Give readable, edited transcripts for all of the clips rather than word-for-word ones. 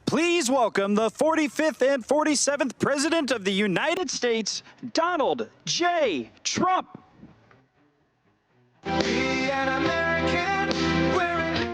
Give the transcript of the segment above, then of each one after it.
Please welcome the 45th and 47th President of the United States, Donald J. Trump. Be an American, wearing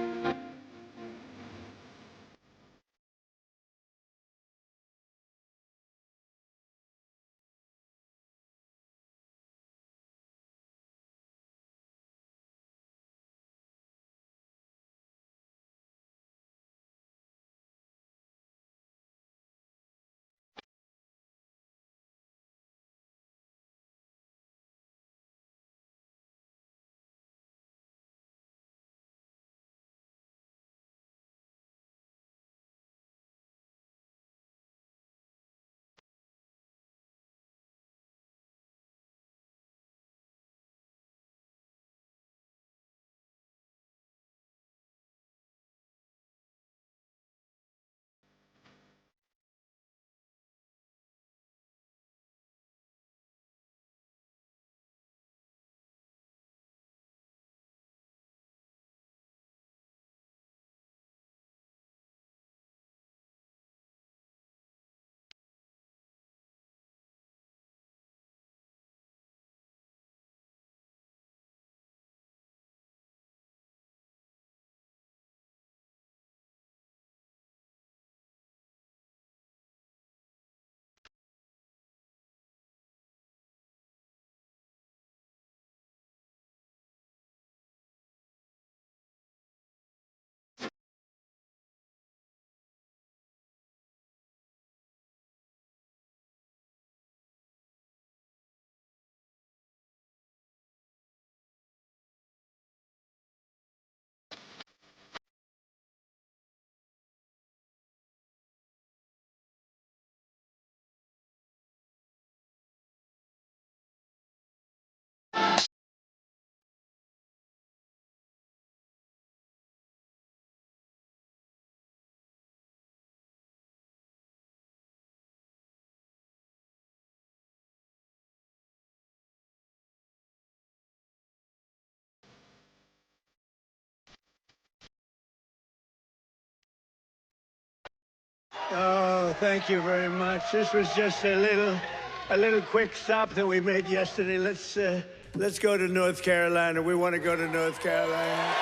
Oh, thank you very much. This was just a little quick stop that we made yesterday. Let's go to North Carolina. We want to go to North Carolina.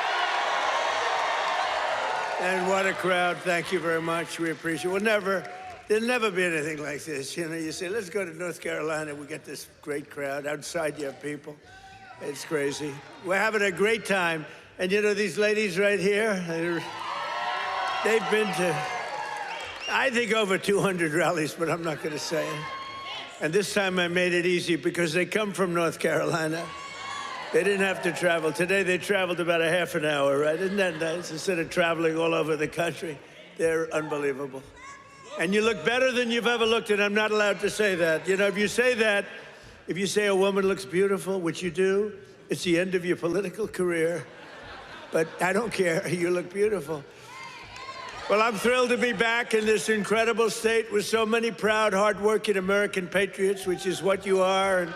And what a crowd. Thank you very much. We appreciate it. There'll never be anything like this. You know, you say, let's go to North Carolina. We get this great crowd. Outside you have people. It's crazy. We're having a great time. And you know, these ladies right here, they've been to, I think, over 200 rallies, but I'm not going to say it. And this time I made it easy because they come from North Carolina. They didn't have to travel. Today they traveled about a half an hour, right? Isn't that nice? Instead of traveling all over the country. They're unbelievable. And you look better than you've ever looked, and I'm not allowed to say that. You know, if you say that, if you say a woman looks beautiful, which you do, it's the end of your political career. But I don't care. You look beautiful. Well, I'm thrilled to be back in this incredible state with so many proud, hardworking American patriots, which is what you are. And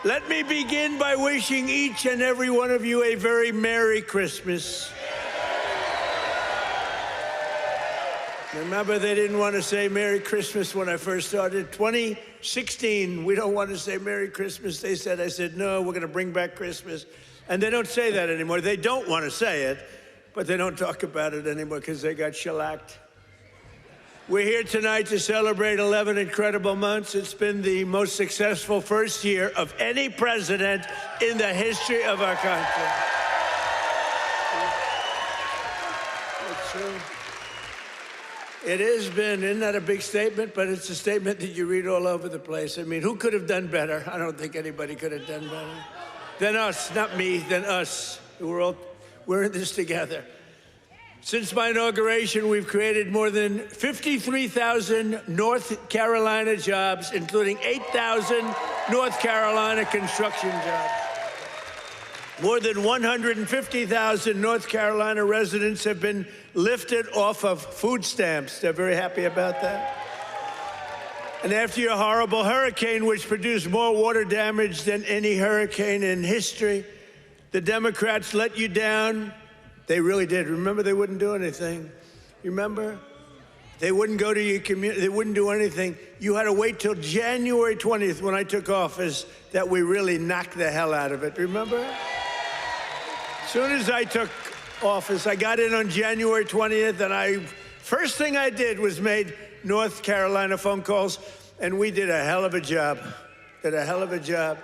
let me begin by wishing each and every one of you a very Merry Christmas. Remember, they didn't want to say Merry Christmas when I first started. 2016, we don't want to say Merry Christmas. They said, I said, no, we're going to bring back Christmas. And they don't say that anymore. They don't want to say it. But they don't talk about it anymore because they got shellacked. We're here tonight to celebrate 11 incredible months. It's been the most successful first year of any president in the history of our country. It's true. It has been, isn't that a big statement? But it's a statement that you read all over the place. I mean, who could have done better? I don't think anybody could have done better than us, not me, than us. We're in this together. Since my inauguration, we've created more than 53,000 North Carolina jobs, including 8,000 North Carolina construction jobs. More than 150,000 North Carolina residents have been lifted off of food stamps. They're very happy about that. And after your horrible hurricane, which produced more water damage than any hurricane in history, the Democrats let you down. They really did. Remember, they wouldn't do anything. Remember? They wouldn't go to your community. They wouldn't do anything. You had to wait till January 20th when I took office that we really knocked the hell out of it. Remember? As soon as I took office, I got in on January 20th, and first thing I did was made North Carolina phone calls, and we did a hell of a job. Did a hell of a job.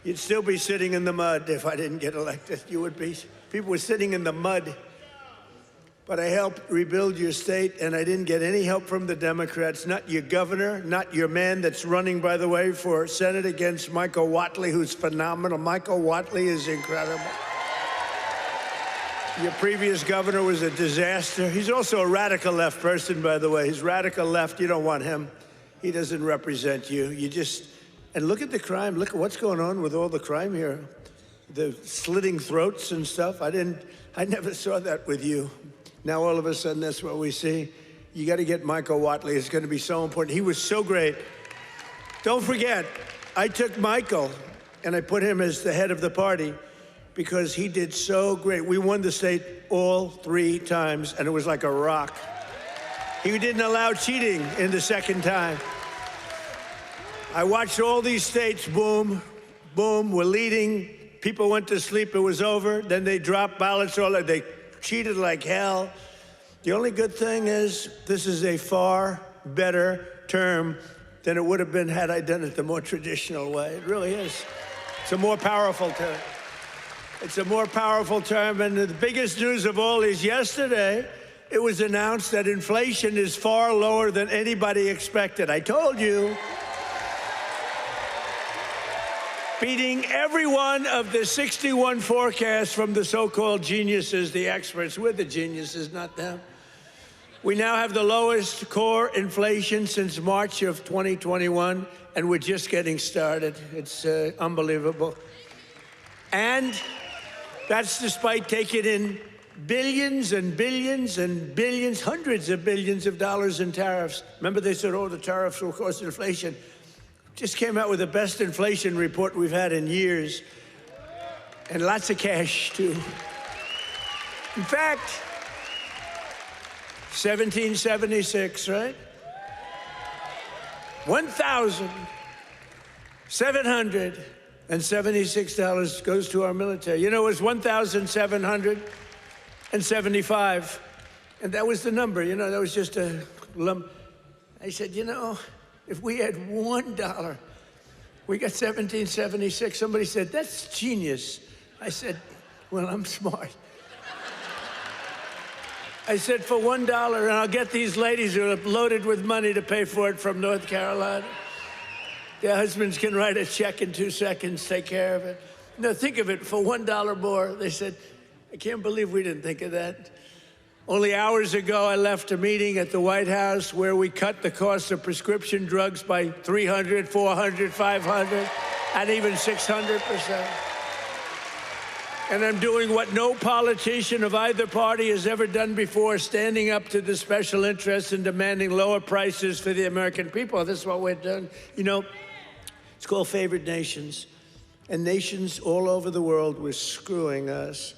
You'd still be sitting in the mud if I didn't get elected. You would be. People were sitting in the mud. But I helped rebuild your state, and I didn't get any help from the Democrats, not your governor, not your man that's running, by the way, for Senate against Michael Whatley, who's phenomenal. Michael Whatley is incredible. Your previous governor was a disaster. He's also a radical left person, by the way. He's radical left. You don't want him. He doesn't represent you. And look at the crime. Look at what's going on with all the crime here. The slitting throats and stuff. I never saw that with you. Now, all of a sudden, that's what we see. You got to get Michael Whatley. It's going to be so important. He was so great. Don't forget, I took Michael, and I put him as the head of the party because he did so great. We won the state all 3 times, and it was like a rock. He didn't allow cheating in the second time. I watched all these states, boom, boom, we're leading. People went to sleep, it was over. Then they dropped ballots, they cheated like hell. The only good thing is this is a far better term than it would have been had I done it the more traditional way. It really is. It's a more powerful term. It's a more powerful term, and the biggest news of all is yesterday, it was announced that inflation is far lower than anybody expected. I told you. Beating every one of the 61 forecasts from the so-called geniuses, the experts. We're the geniuses, not them. We now have the lowest core inflation since March of 2021, and we're just getting started. It's unbelievable. And that's despite taking in billions and billions and billions, hundreds of billions of dollars in tariffs. Remember they said, oh, the tariffs will cause inflation. Just came out with the best inflation report we've had in years. And lots of cash, too. In fact, 1776, right? $1,776 goes to our military. You know, it was 1,775. And that was the number, you know, that was just a lump. I said, you know, if we had $1, we got 1776. Somebody said, that's genius. I said, well, I'm smart. I said, for $1, and I'll get these ladies who are loaded with money to pay for it from North Carolina. Their husbands can write a check in 2 seconds, take care of it. Now, think of it, for $1 more. They said, I can't believe we didn't think of that. Only hours ago, I left a meeting at the White House where we cut the cost of prescription drugs by 300, 400, 500, and even 600%. And I'm doing what no politician of either party has ever done before, standing up to the special interests and demanding lower prices for the American people. This is what we're doing. You know, it's called favored nations. And nations all over the world were screwing us.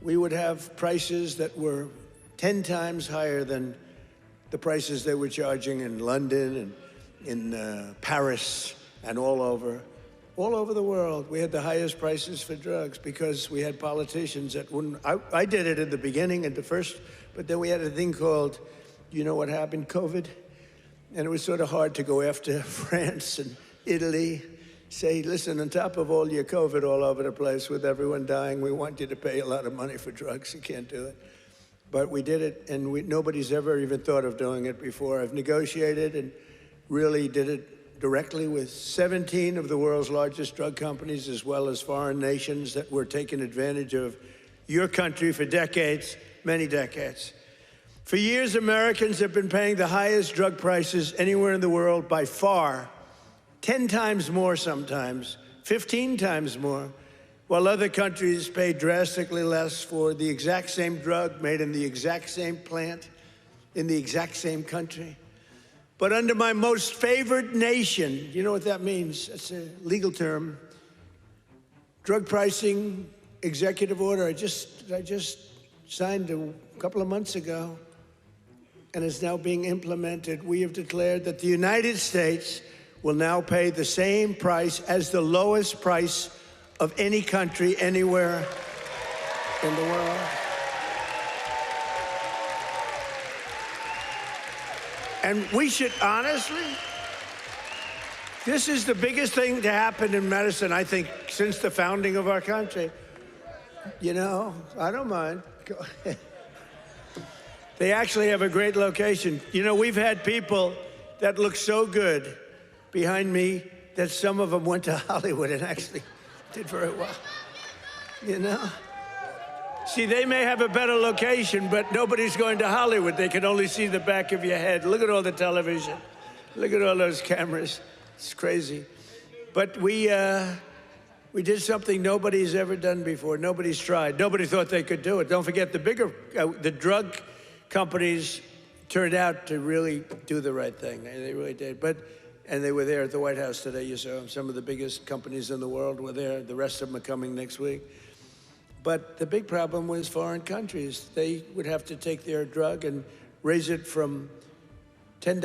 We would have prices that were 10 times higher than the prices they were charging in London and in Paris and all over the world. We had the highest prices for drugs because we had politicians that wouldn't. I did it in the beginning, at the first, but then we had a thing called, you know what happened, COVID? And it was sort of hard to go after France and Italy, say, listen, on top of all your COVID all over the place with everyone dying, we want you to pay a lot of money for drugs. You can't do it. But we did it, and nobody's ever even thought of doing it before. I've negotiated and really did it directly with 17 of the world's largest drug companies, as well as foreign nations that were taking advantage of your country for decades, many decades. For years, Americans have been paying the highest drug prices anywhere in the world by far, 10 times more sometimes, 15 times more, while other countries pay drastically less for the exact same drug made in the exact same plant, in the exact same country. But under my most favored nation, you know what that means? That's a legal term. Drug pricing executive order, I just signed a couple of months ago. and is now being implemented, we have declared that the United States will now pay the same price as the lowest price of any country anywhere in the world. And we should honestly, this is the biggest thing to happen in medicine, I think, since the founding of our country. You know, I don't mind. They actually have a great location. You know, we've had people that look so good behind me that some of them went to Hollywood and actually did very well. You know? See, they may have a better location, but nobody's going to Hollywood. They can only see the back of your head. Look at all the television. Look at all those cameras. It's crazy. But we did something nobody's ever done before. Nobody's tried. Nobody thought they could do it. Don't forget, the drug companies turned out to really do the right thing. They really did. And they were there at the White House today. You saw them. Some of the biggest companies in the world were there. The rest of them are coming next week. But the big problem was foreign countries. They would have to take their drug and raise it from $10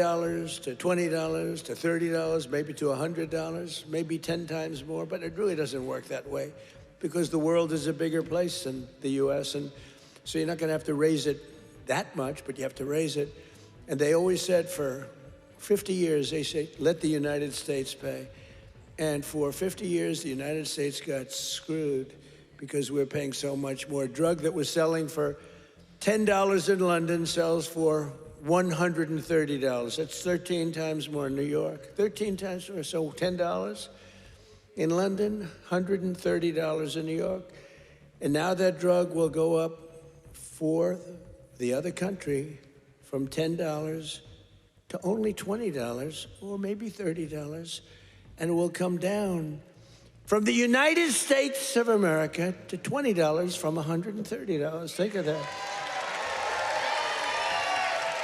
to $20 to $30, maybe to $100, maybe 10 times more. But it really doesn't work that way because the world is a bigger place than the U.S. And so you're not going to have to raise it that much, but you have to raise it. And they always said for 50 years, they say, let the United States pay. And for 50 years, the United States got screwed because we're paying so much more. Drug that was selling for $10 in London sells for $130. That's 13 times more in New York. 13 times more, so $10 in London, $130 in New York. And now that drug will go up for the other country from $10 to only $20 or maybe $30, and it will come down from the United States of America to $20 from $130. Think of that.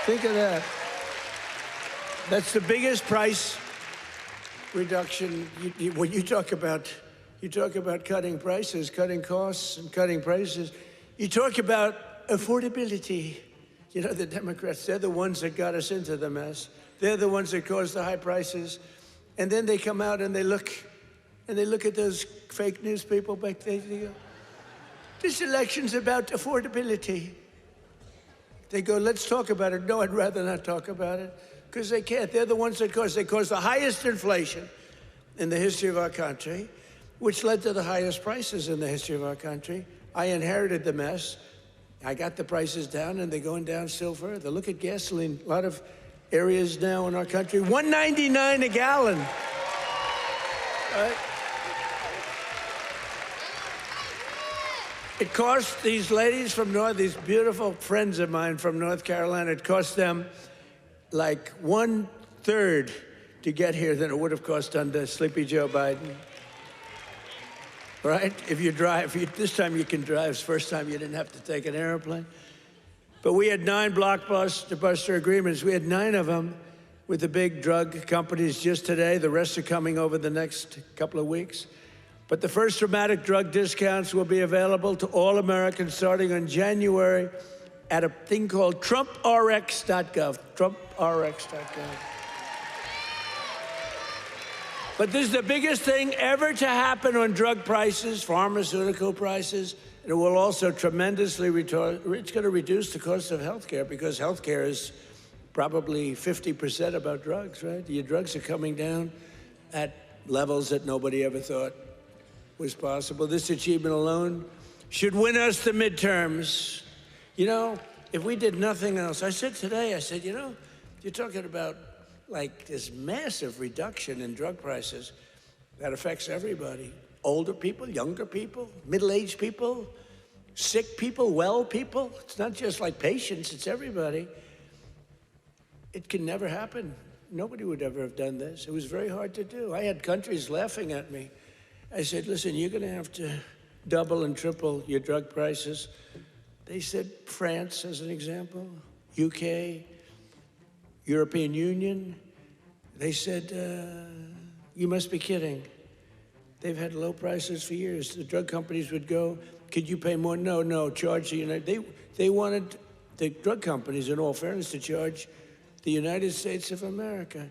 Think of that. That's the biggest price reduction. When you talk about cutting prices, cutting costs, and cutting prices, you talk about affordability. You know, the Democrats, they're the ones that got us into the mess. They're the ones that caused the high prices. And then they come out and they look at those fake news people back there. They go, this election's about affordability. They go, let's talk about it. No, I'd rather not talk about it because they can't. They're the ones that caused the highest inflation in the history of our country, which led to the highest prices in the history of our country. I inherited the mess. I got the prices down, and they're going down still further. Look at gasoline. A lot of areas now in our country, $1.99 a gallon. Right? It cost these ladies from these beautiful friends of mine from North Carolina, it cost them like 1/3 to get here than it would have cost under Sleepy Joe Biden. Right? If you drive, this time you can drive. It's the first time you didn't have to take an airplane. But we had 9 blockbuster agreements. We had 9 of them with the big drug companies just today. The rest are coming over the next couple of weeks. But the first dramatic drug discounts will be available to all Americans starting on January at a thing called TrumpRx.gov. TrumpRx.gov. But this is the biggest thing ever to happen on drug prices, pharmaceutical prices, and it will also tremendously it's going to reduce the cost of healthcare because healthcare is probably 50% about drugs, right? Your drugs are coming down at levels that nobody ever thought was possible. This achievement alone should win us the midterms. You know, if we did nothing else, I said today, you know, you're talking about like this massive reduction in drug prices that affects everybody. Older people, younger people, middle-aged people, sick people, well people. It's not just like patients, it's everybody. It can never happen. Nobody would ever have done this. It was very hard to do. I had countries laughing at me. I said, listen, you're going to have to double and triple your drug prices. They said France, as an example, UK, European Union. They said, you must be kidding. They've had low prices for years. The drug companies would go, could you pay more? No, charge the United. They wanted the drug companies, in all fairness, to charge the United States of America.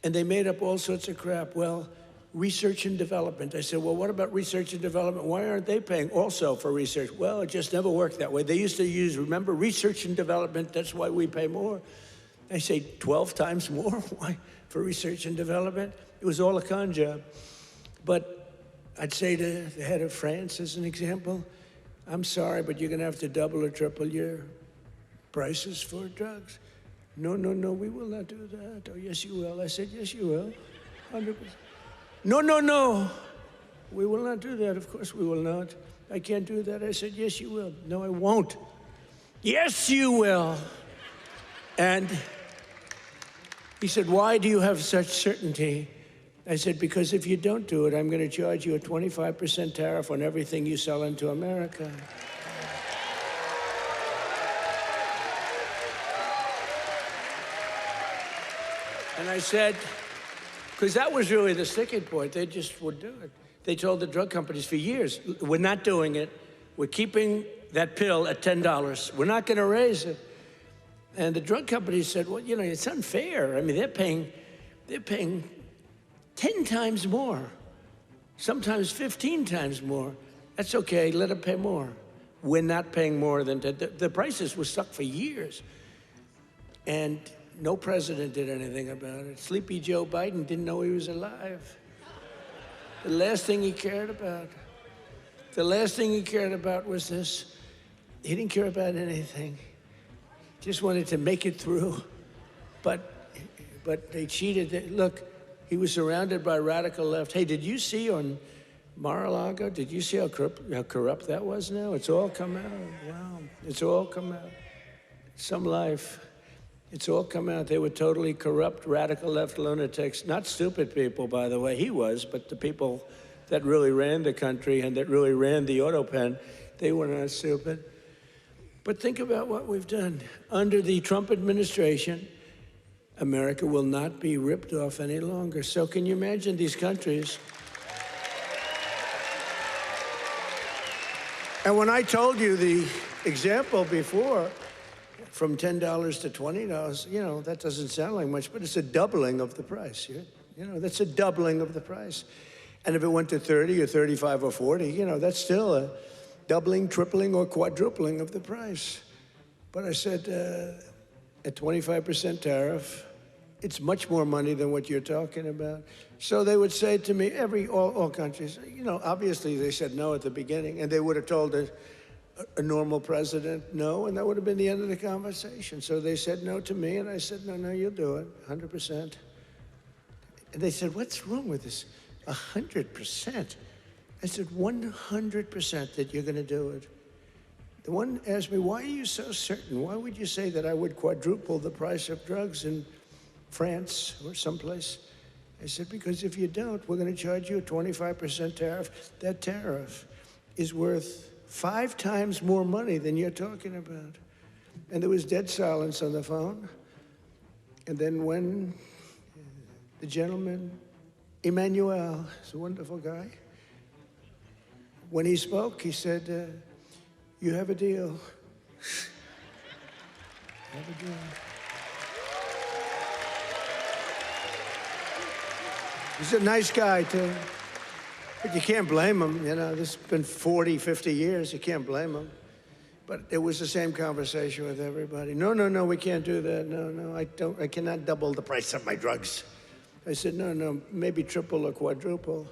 And they made up all sorts of crap. Well, research and development. I said, well, what about research and development? Why aren't they paying also for research? Well, it just never worked that way. They used to use, remember, research and development, that's why we pay more. I say 12 times more. Why? For research and development? It was all a con job. But I'd say to the head of France, as an example, I'm sorry, but you're going to have to double or triple your prices for drugs. No, no, no, we will not do that. Oh, yes, you will. I said, yes, you will. 100%. No, no, no. We will not do that. Of course we will not. I can't do that. I said, yes, you will. No, I won't. Yes, you will. And he said, why do you have such certainty? I said, because if you don't do it, I'm going to charge you a 25% tariff on everything you sell into America. And I said, because that was really the sticking point. They just would do it. They told the drug companies for years, we're not doing it. We're keeping that pill at $10. We're not going to raise it. And the drug companies said, well, you know, it's unfair. I mean, they're paying 10 times more, sometimes 15 times more. That's okay, let them pay more. We're not paying more than the prices were stuck for years. And no president did anything about it. Sleepy Joe Biden didn't know he was alive. The last thing he cared about. The last thing he cared about was this. He didn't care about anything. Just wanted to make it through. But they cheated. Look, he was surrounded by radical left. Hey, did you see on Mar-a-Lago, did you see how corrupt that was now? It's all come out. Wow, it's all come out. Some life. It's all come out. They were totally corrupt, radical left lunatics. Not stupid people, by the way. He was, but the people that really ran the country and that really ran the auto pen, they were not stupid. But think about what we've done. Under the Trump administration, America will not be ripped off any longer. So can you imagine these countries? And when I told you the example before, from $10 to $20, you know, that doesn't sound like much, but it's a doubling of the price. You know, that's a doubling of the price. And if it went to 30 or 35 or 40, you know, that's still a doubling, tripling, or quadrupling of the price. But I said, at 25% tariff, it's much more money than what you're talking about. So they would say to me, all countries, you know, obviously they said no at the beginning, and they would have told a normal president no, and that would have been the end of the conversation. So they said no to me, and I said, no, no, you'll do it, 100%. And they said, what's wrong with this? 100%. I said, 100% that you're going to do it. The one asked me, why are you so certain? Why would you say that I would quadruple the price of drugs in France or someplace? I said, because if you don't, we're going to charge you a 25% tariff. That tariff is worth 5 times more money than you're talking about. And there was dead silence on the phone. And then when the gentleman, Emmanuel, he's a wonderful guy, when he spoke, he said, you have a deal. Have a deal. He's a nice guy, too. But you can't blame him, you know. This has been 40, 50 years. You can't blame him. But it was the same conversation with everybody. No, no, no, we can't do that. No, no, I cannot double the price of my drugs. I said, no, no, maybe triple or quadruple.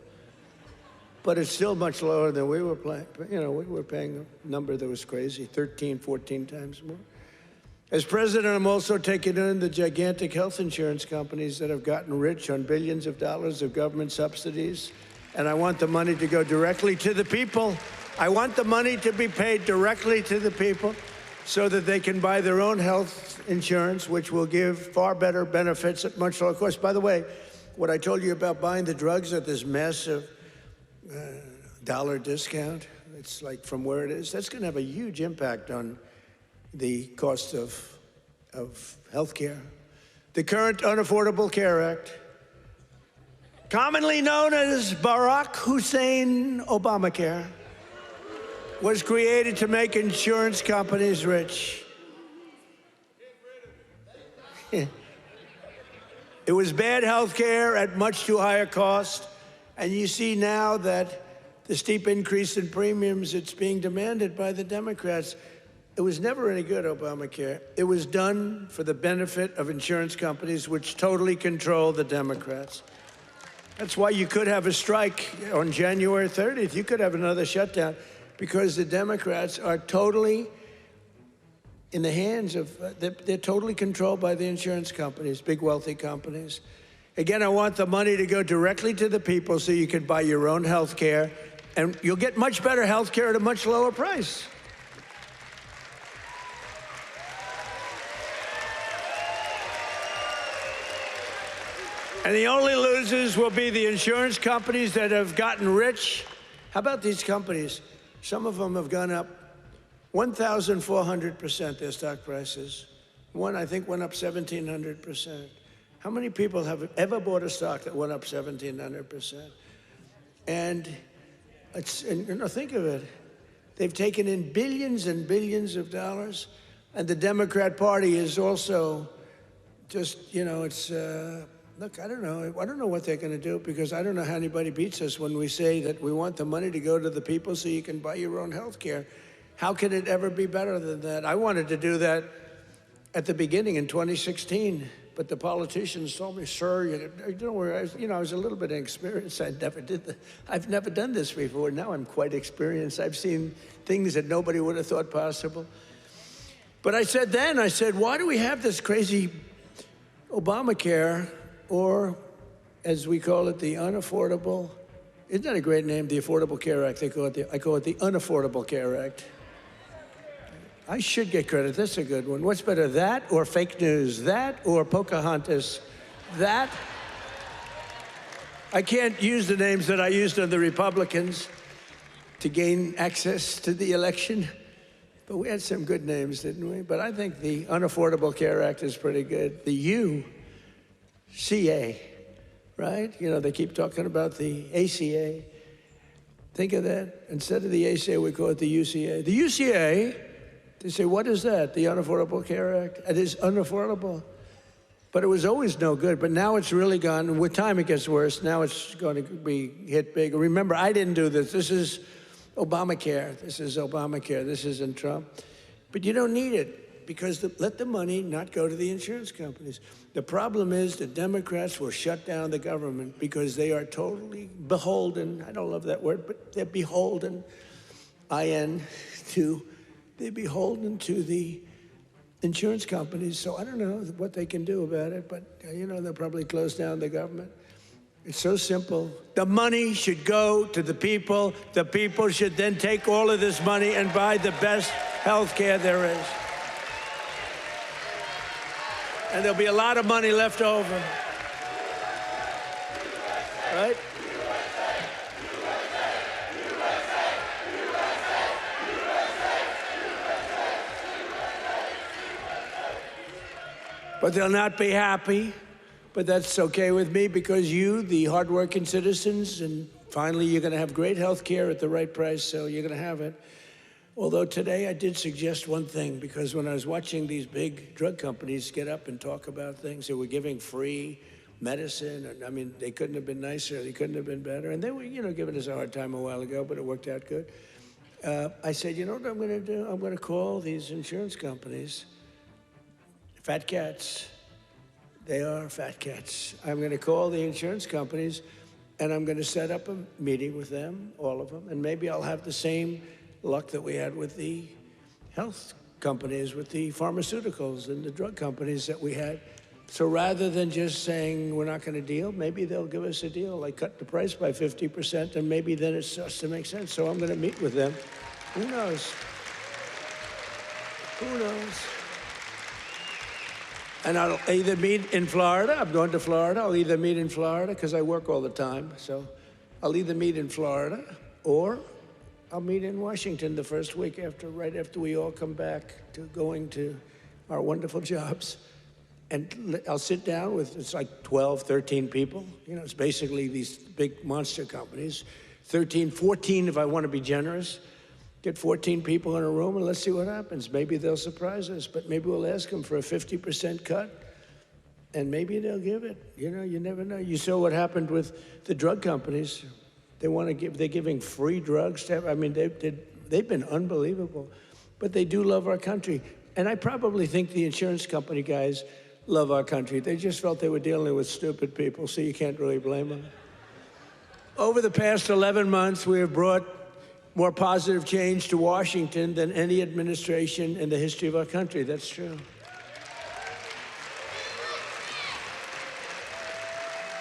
But it's still much lower than we were paying. You know, we were paying a number that was crazy, 13, 14 times more. As president, I'm also taking in the gigantic health insurance companies that have gotten rich on billions of dollars of government subsidies. And I want the money to go directly to the people. I want the money to be paid directly to the people so that they can buy their own health insurance, which will give far better benefits at much lower cost. By the way, what I told you about buying the drugs at this massive dollar discount, it's like from where it is, that's going to have a huge impact on the cost of health care. The current Unaffordable Care Act, commonly known as Barack Hussein Obamacare, was created to make insurance companies rich. It was bad health care at much too high a cost. And you see now that the steep increase in premiums, it's being demanded by the Democrats. It was never any good, Obamacare. It was done for the benefit of insurance companies, which totally control the Democrats. That's why you could have a strike on January 30th. You could have another shutdown because the Democrats are totally in the hands of, they're totally controlled by the insurance companies, big wealthy companies. Again, I want the money to go directly to the people so you can buy your own health care, and you'll get much better health care at a much lower price. And the only losers will be the insurance companies that have gotten rich. How about these companies? Some of them have gone up 1,400%, their stock prices. One, I think, went up 1,700%. How many people have ever bought a stock that went up 1,700%? And think of it. They've taken in billions and billions of dollars. And the Democrat Party is also just, it's, look, I don't know what they're going to do, because I don't know how anybody beats us when we say that we want the money to go to the people so you can buy your own health care. How can it ever be better than that? I wanted to do that at the beginning in 2016, but the politicians told me, sir, I was a little bit inexperienced. I've never done this before. Now I'm quite experienced. I've seen things that nobody would have thought possible. But I said, why do we have this crazy Obamacare, or as we call it, the unaffordable, isn't that a great name, the Affordable Care Act? I call it the Unaffordable Care Act. I should get credit. That's a good one. What's better, that or fake news? That or Pocahontas? That? I can't use the names that I used on the Republicans to gain access to the election, but we had some good names, didn't we? But I think the Unaffordable Care Act is pretty good. The UCA, right? They keep talking about the ACA. Think of that. Instead of the ACA, we call it the UCA. The UCA, they say, what is that? The Unaffordable Care Act? It is unaffordable. But it was always no good. But now it's really gone. And with time, it gets worse. Now it's going to be hit big. Remember, I didn't do this. This is Obamacare. This is Obamacare. This isn't Trump. But you don't need it, because let the money not go to the insurance companies. The problem is the Democrats will shut down the government because they are totally beholden. I don't love that word, but they're beholden, they're beholden to the insurance companies. So I don't know what they can do about it, but they'll probably close down the government. It's so simple. The money should go to the people. The people should then take all of this money and buy the best health care there is. And there'll be a lot of money left over. Right? But they'll not be happy. But that's okay with me, because you, the hardworking citizens, and finally you're going to have great health care at the right price, so you're going to have it. Although today I did suggest one thing, because when I was watching these big drug companies get up and talk about things, they were giving free medicine, and I mean, they couldn't have been nicer, they couldn't have been better, and they were, giving us a hard time a while ago, but it worked out good. I said, you know what I'm going to do? I'm going to call these insurance companies fat cats. They are fat cats. I'm going to call the insurance companies, and I'm going to set up a meeting with them, all of them, and maybe I'll have the same luck that we had with the health companies, with the pharmaceuticals and the drug companies that we had. So rather than just saying we're not going to deal, maybe they'll give us a deal, like cut the price by 50%, and maybe then it starts to make sense. So I'm going to meet with them. Who knows? Who knows? And I'll either meet in Florida. I'm going to Florida. I'll either meet in Florida, because I work all the time. So I'll either meet in Florida, or I'll meet in Washington the first week right after we all come back to going to our wonderful jobs. And I'll sit down with, it's like 12, 13 people. It's basically these big monster companies. 13, 14 if I want to be generous. Get 14 people in a room and let's see what happens. Maybe they'll surprise us, but maybe we'll ask them for a 50% cut. And maybe they'll give it. You know, you never know. You saw what happened with the drug companies. They want to give, they're giving free drugs to, I mean, they've been unbelievable. But they do love our country. And I probably think the insurance company guys love our country. They just felt they were dealing with stupid people, so you can't really blame them. Over the past 11 months, we have brought more positive change to Washington than any administration in the history of our country. That's true.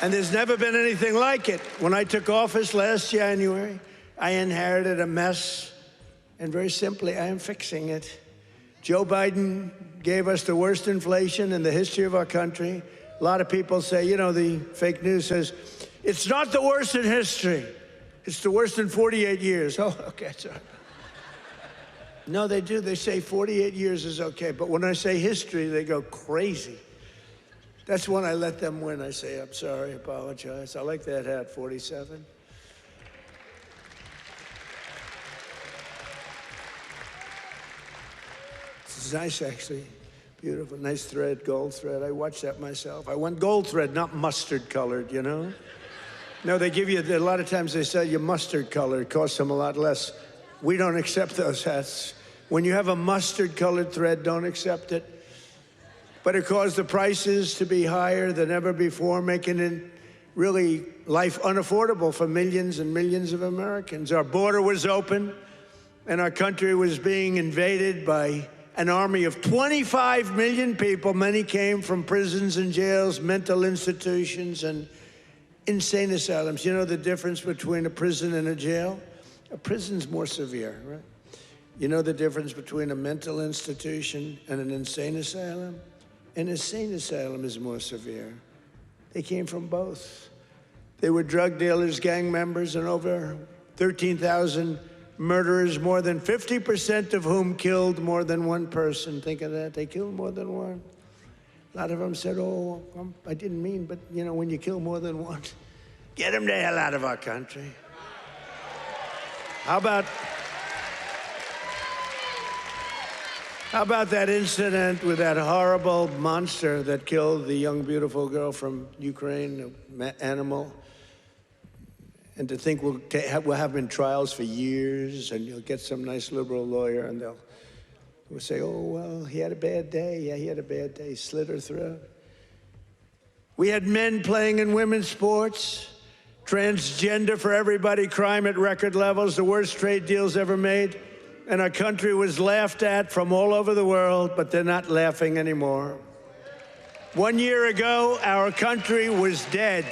And there's never been anything like it. When I took office last January, I inherited a mess, and very simply, I am fixing it. Joe Biden gave us the worst inflation in the history of our country. A lot of people say, you know, the fake news says, it's not the worst in history. It's the worst in 48 years. Oh, okay, sorry. No, they do. They say 48 years is okay. But when I say history, they go crazy. That's when I let them win. I say, I'm sorry, apologize. I like that hat, 47. It's nice, actually. Beautiful, nice thread, gold thread. I watched that myself. I want gold thread, not mustard colored, you know? No, they give you, a lot of times they sell you mustard colored. It costs them a lot less. We don't accept those hats. When you have a mustard colored thread, don't accept it. But it caused the prices to be higher than ever before, making it really life unaffordable for millions and millions of Americans. Our border was open, and our country was being invaded by an army of 25 million people. Many came from prisons and jails, mental institutions, and insane asylums. You know the difference between a prison and a jail? A prison's more severe, right? You know the difference between a mental institution and an insane asylum? An insane asylum is more severe. They came from both. They were drug dealers, gang members, and over 13,000 murderers, more than 50% of whom killed more than one person. Think of that. They killed more than one. A lot of them said, oh, I didn't mean, but, you know, when you kill more than one, get them the hell out of our country. How about that incident with that horrible monster that killed the young, beautiful girl from Ukraine, an animal? And to think we'll have them in trials for years, and you'll get some nice liberal lawyer, and they'll say, oh, well, he had a bad day. Yeah, he had a bad day. He slit her throat. We had men playing in women's sports, transgender for everybody, crime at record levels, the worst trade deals ever made. And our country was laughed at from all over the world, but they're not laughing anymore. 1 year ago, our country was dead.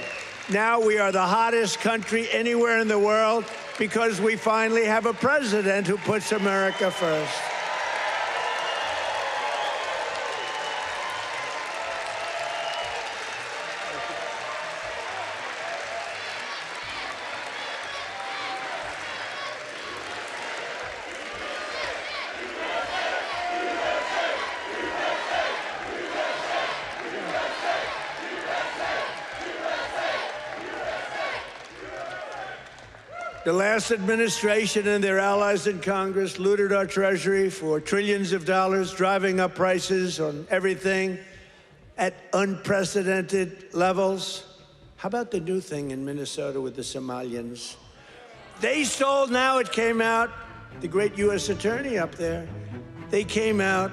Now we are the hottest country anywhere in the world because we finally have a president who puts America first. The last administration and their allies in Congress looted our treasury for trillions of dollars, driving up prices on everything at unprecedented levels. How about the new thing in Minnesota with the Somalians? They stole, now it came out, the great U.S. attorney up there, they came out,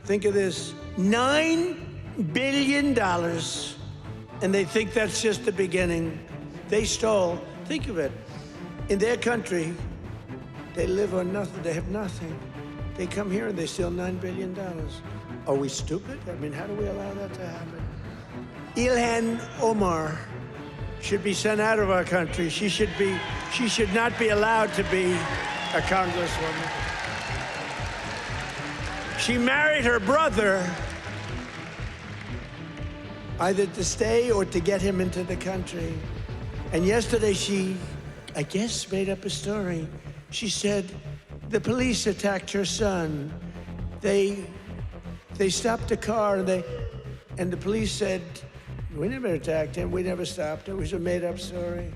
think of this, $9 billion, and they think that's just the beginning. They stole, think of it. In their country, they live on nothing. They have nothing. They come here and they steal $9 billion. Are we stupid? I mean, how do we allow that to happen? Ilhan Omar should be sent out of our country. She should not be allowed to be a congresswoman. She married her brother either to stay or to get him into the country. And yesterday she, I guess, made up a story. She said the police attacked her son. They stopped the car, and the police said, we never attacked him, we never stopped him. It was a made-up story.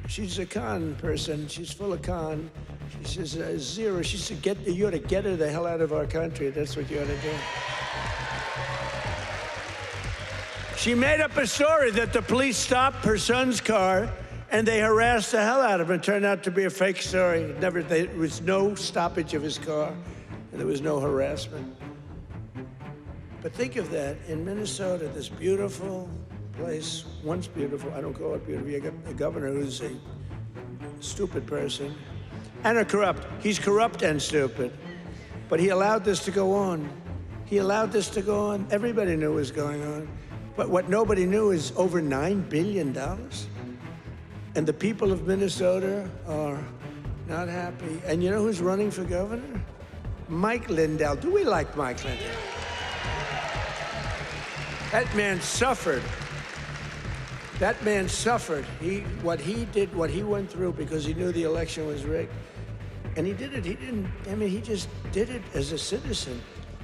She's a con person. She's full of con. She says, zero. She said, you ought to get her the hell out of our country. That's what you ought to do. She made up a story that the police stopped her son's car and they harassed the hell out of him. It turned out to be a fake story. There was no stoppage of his car, and there was no harassment. But think of that, in Minnesota, this beautiful place, once beautiful, I don't call it beautiful, you got a governor who's a stupid person, and a corrupt. He's corrupt and stupid. But he allowed this to go on. He allowed this to go on. Everybody knew what was going on. But what nobody knew is over $9 billion. And the people of Minnesota are not happy. And you know who's running for governor? Mike Lindell. Do we like Mike Lindell? That man suffered. That man suffered. What he did, what he went through because he knew the election was rigged. And he did it. He just did it as a citizen.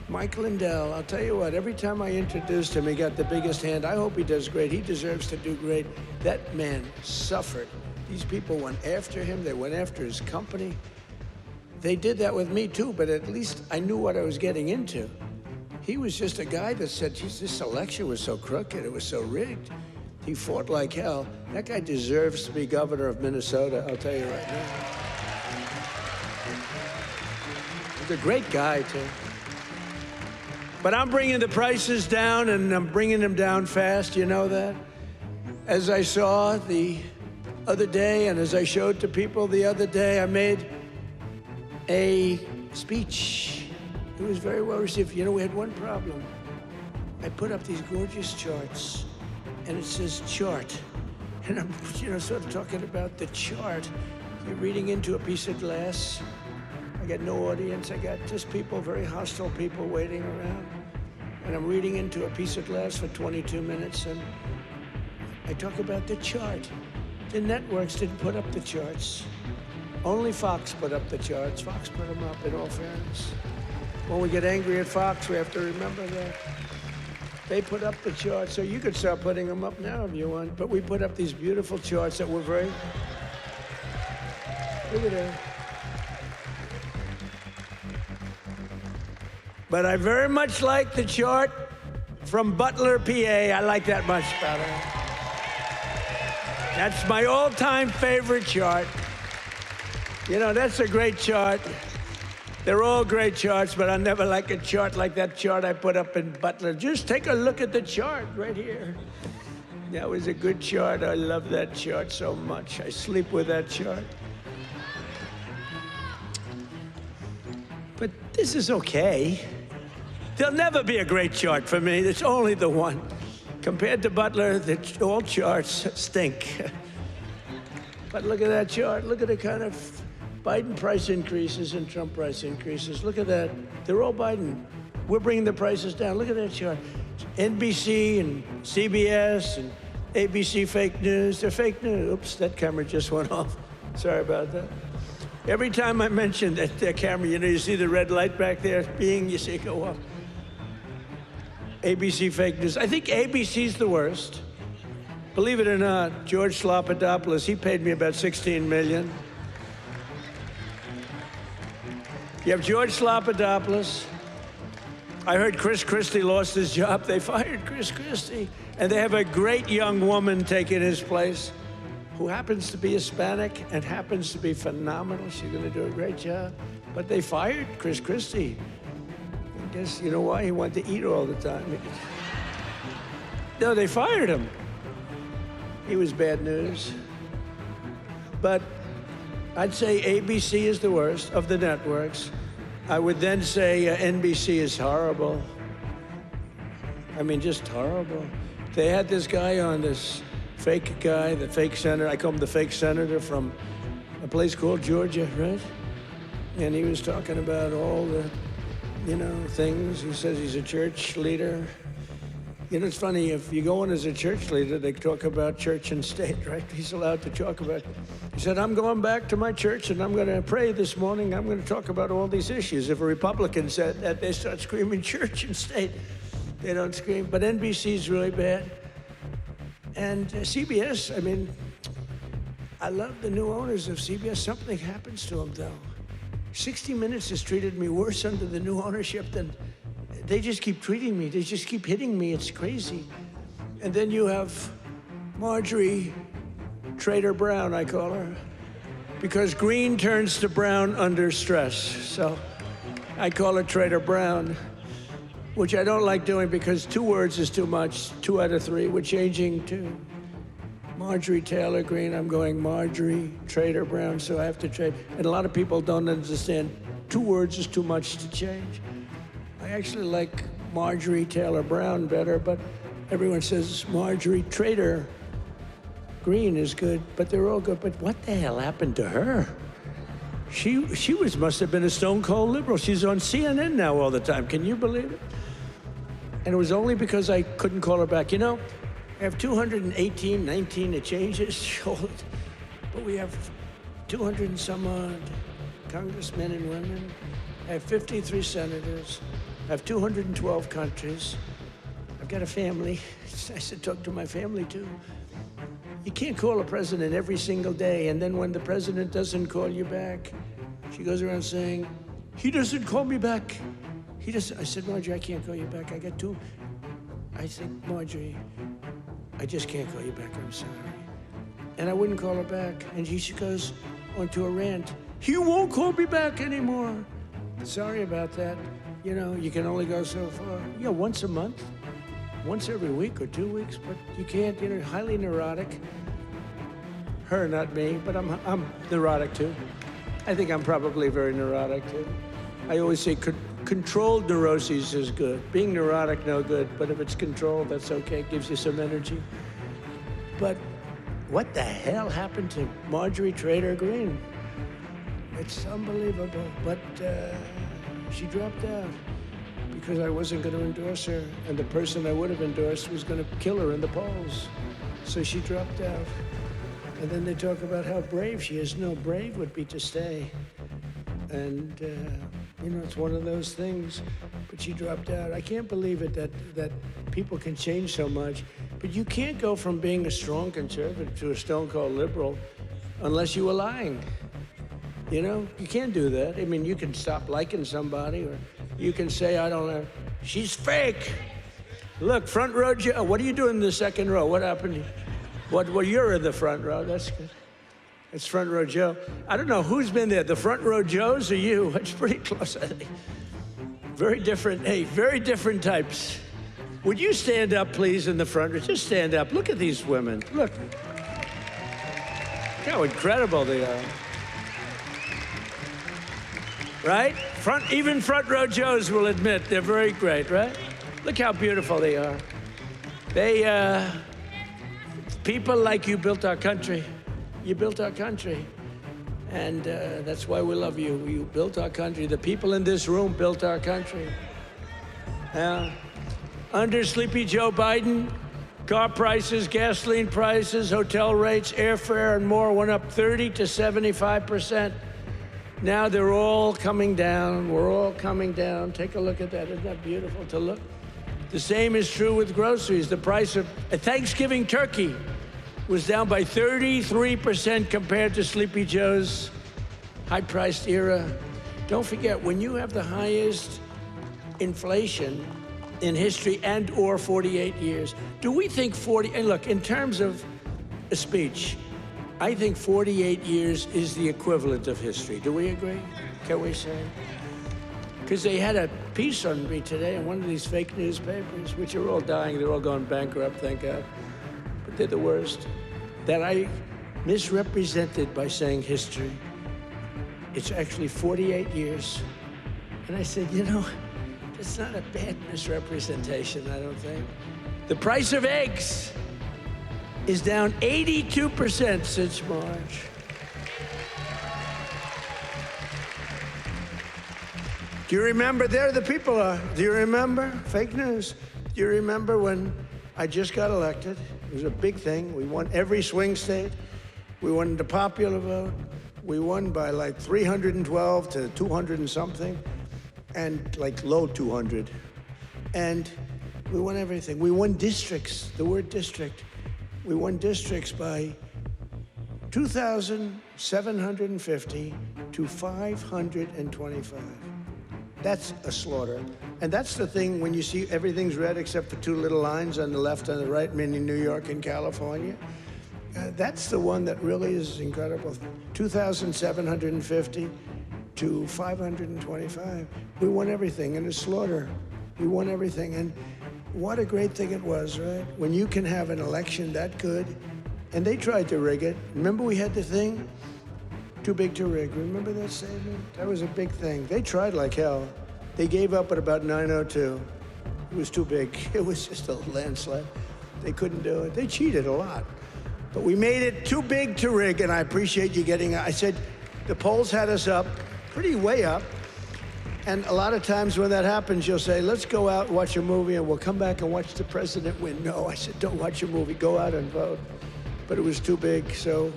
Mike Lindell, I'll tell you what, every time I introduced him, he got the biggest hand. I hope he does great. He deserves to do great. That man suffered. These people went after him. They went after his company. They did that with me too, but at least I knew what I was getting into. He was just a guy that said, geez, this election was so crooked, it was so rigged. He fought like hell. That guy deserves to be governor of Minnesota, I'll tell you right now. He's a great guy, too. But I'm bringing the prices down, and I'm bringing them down fast, you know that? As I saw the other day, and as I showed to people the other day, I made a speech. It was very well received. You know, we had one problem. I put up these gorgeous charts, and it says chart. And I'm, sort of talking about the chart. You're reading into a piece of glass. I got no audience. I got just people, very hostile people waiting around. And I'm reading into a piece of glass for 22 minutes, and I talk about the chart. The networks didn't put up the charts. Only Fox put up the charts. Fox put them up, in all fairness. When we get angry at Fox, we have to remember that. They put up the charts, so you could start putting them up now if you want. But we put up these beautiful charts that were very... Look at that. But I very much like the chart from Butler, PA. I like that much better. That's my all-time favorite chart. You know, that's a great chart. They're all great charts, but I never like a chart like that chart I put up in Butler. Just take a look at the chart right here. That was a good chart. I love that chart so much. I sleep with that chart. But this is okay. There'll never be a great chart for me. It's only the one. Compared to Butler, all charts stink. But look at that chart. Look at the kind of Biden price increases and Trump price increases. Look at that. They're all Biden. We're bringing the prices down. Look at that chart. NBC and CBS and ABC fake news. They're fake news. Oops, that camera just went off. Sorry about that. Every time I mention that camera, you see the red light back there being, you see it go off. ABC fake news. I think ABC's the worst. Believe it or not, George Slopadopoulos, he paid me about $16 million. You have George Slopadopoulos. I heard Chris Christie lost his job. They fired Chris Christie. And they have a great young woman taking his place who happens to be Hispanic and happens to be phenomenal. She's going to do a great job. But they fired Chris Christie. I guess, you know why? He wanted to eat all the time. No, they fired him. He was bad news. But I'd say ABC is the worst of the networks. I would then say NBC is horrible. I mean, just horrible. They had this guy on, this fake guy, the fake senator. I call him the fake senator from a place called Georgia, right? And he was talking about all the, things. He says he's a church leader. It's funny, if you go in as a church leader, they talk about church and state, right? He's allowed to talk about, he said, I'm going back to my church and I'm going to pray this morning. I'm going to talk about all these issues. If a Republican said that, they start screaming church and state. They don't scream, but NBC's really bad. And CBS, I mean, I love the new owners of CBS. Something happens to them, though. 60 Minutes has treated me worse under the new ownership than, they just keep treating me. They just keep hitting me. It's crazy. And then you have Marjorie Traitor Brown, I call her, because green turns to brown under stress. So I call her Traitor Brown, which I don't like doing because 2 words is too much, 2 out of 3. We're changing to Marjorie Taylor Greene. I'm going Marjorie Traitor Brown, so I have to trade. And a lot of people don't understand 2 words is too much to change. I actually like Marjorie Taylor Brown better, but everyone says Marjorie Traitor Greene is good, but they're all good. But what the hell happened to her? She must have been a stone cold liberal. She's on CNN now all the time. Can you believe it? And it was only because I couldn't call her back. You know, I have 218, 19, it changes, but we have 200 and some odd congressmen and women. I have 53 senators. I have 212 countries. I've got a family. It's nice to talk to my family, too. You can't call a president every single day, and then when the president doesn't call you back, she goes around saying, he doesn't call me back. He doesn't. I said, Marjorie, I can't call you back. I got 2. I said, Marjorie, I just can't call you back. I'm sorry. And I wouldn't call her back. And she goes onto a rant. He won't call me back anymore. Sorry about that. You know, you can only go so far. Yeah, once a month, once every week or 2 weeks, but you can't, you know, highly neurotic. Her, not me, but I'm neurotic too. I think I'm probably very neurotic too. I always say controlled neuroses is good. Being neurotic, no good, but if it's controlled, that's okay. It gives you some energy. But what the hell happened to Marjorie Taylor Greene? It's unbelievable, but she dropped out because I wasn't going to endorse her, and the person I would have endorsed was going to kill her in the polls. So she dropped out. And then they talk about how brave she is. No, brave would be to stay. And, you know, it's one of those things. But she dropped out. I can't believe it that people can change so much. But you can't go from being a strong conservative to a stone-cold liberal unless you were lying. You know, you can't do that. I mean, you can stop liking somebody, or you can say, I don't know, she's fake. Look, front row Joe. What are you doing in the second row? What happened? Well, you're in the front row. That's good. It's front row Joe. I don't know who's been there, the front row Joes or you? It's pretty close, I think. Very different, hey, very different types. Would you stand up, please, in the front row? Just stand up. Look at these women. Look. Look how incredible they are. Right? Even front row Joes will admit they're very great, right? Look how beautiful they are. People like you built our country. You built our country. And that's why we love you. You built our country. The people in this room built our country. Under Sleepy Joe Biden, car prices, gasoline prices, hotel rates, airfare, and more went up 30 to 75%. Now they're all coming down. We're all coming down. Take a look at that. Isn't that beautiful to look? The same is true with groceries. The price of a Thanksgiving turkey was down by 33% compared to Sleepy Joe's high-priced era. Don't forget, when you have the highest inflation in history and or 48 years, do we think 40, and look, in terms of a speech, I think 48 years is the equivalent of history. Do we agree? Can we say? Because they had a piece on me today in one of these fake newspapers, which are all dying. They're all going bankrupt, thank God. But they're the worst. That I misrepresented by saying history. It's actually 48 years. And I said, you know, it's not a bad misrepresentation, I don't think. The price of eggs is down 82% since March. Do you remember? There the people are. Do you remember? Fake news. Do you remember when I just got elected? It was a big thing. We won every swing state. We won the popular vote. We won by like 312 to 200 and something, and like low 200. And we won everything. We won districts, the word district. We won districts by 2,750 to 525. That's a slaughter. And that's the thing when you see everything's red except for two little lines on the left and the right, meaning New York and California. That's the one that really is incredible. 2,750 to 525. We won everything in a slaughter. We won everything. And what a great thing it was, right? When you can have an election that good. And they tried to rig it. Remember we had the thing? Too big to rig. Remember that statement? That was a big thing. They tried like hell. They gave up at about 9:02. It was too big. It was just a landslide. They couldn't do it. They cheated a lot. But we made it too big to rig, and I appreciate you getting, I said, the polls had us up, pretty way up. And a lot of times when that happens, you'll say, let's go out and watch a movie, and we'll come back and watch the president win. No, I said, don't watch a movie, go out and vote. But it was too big, so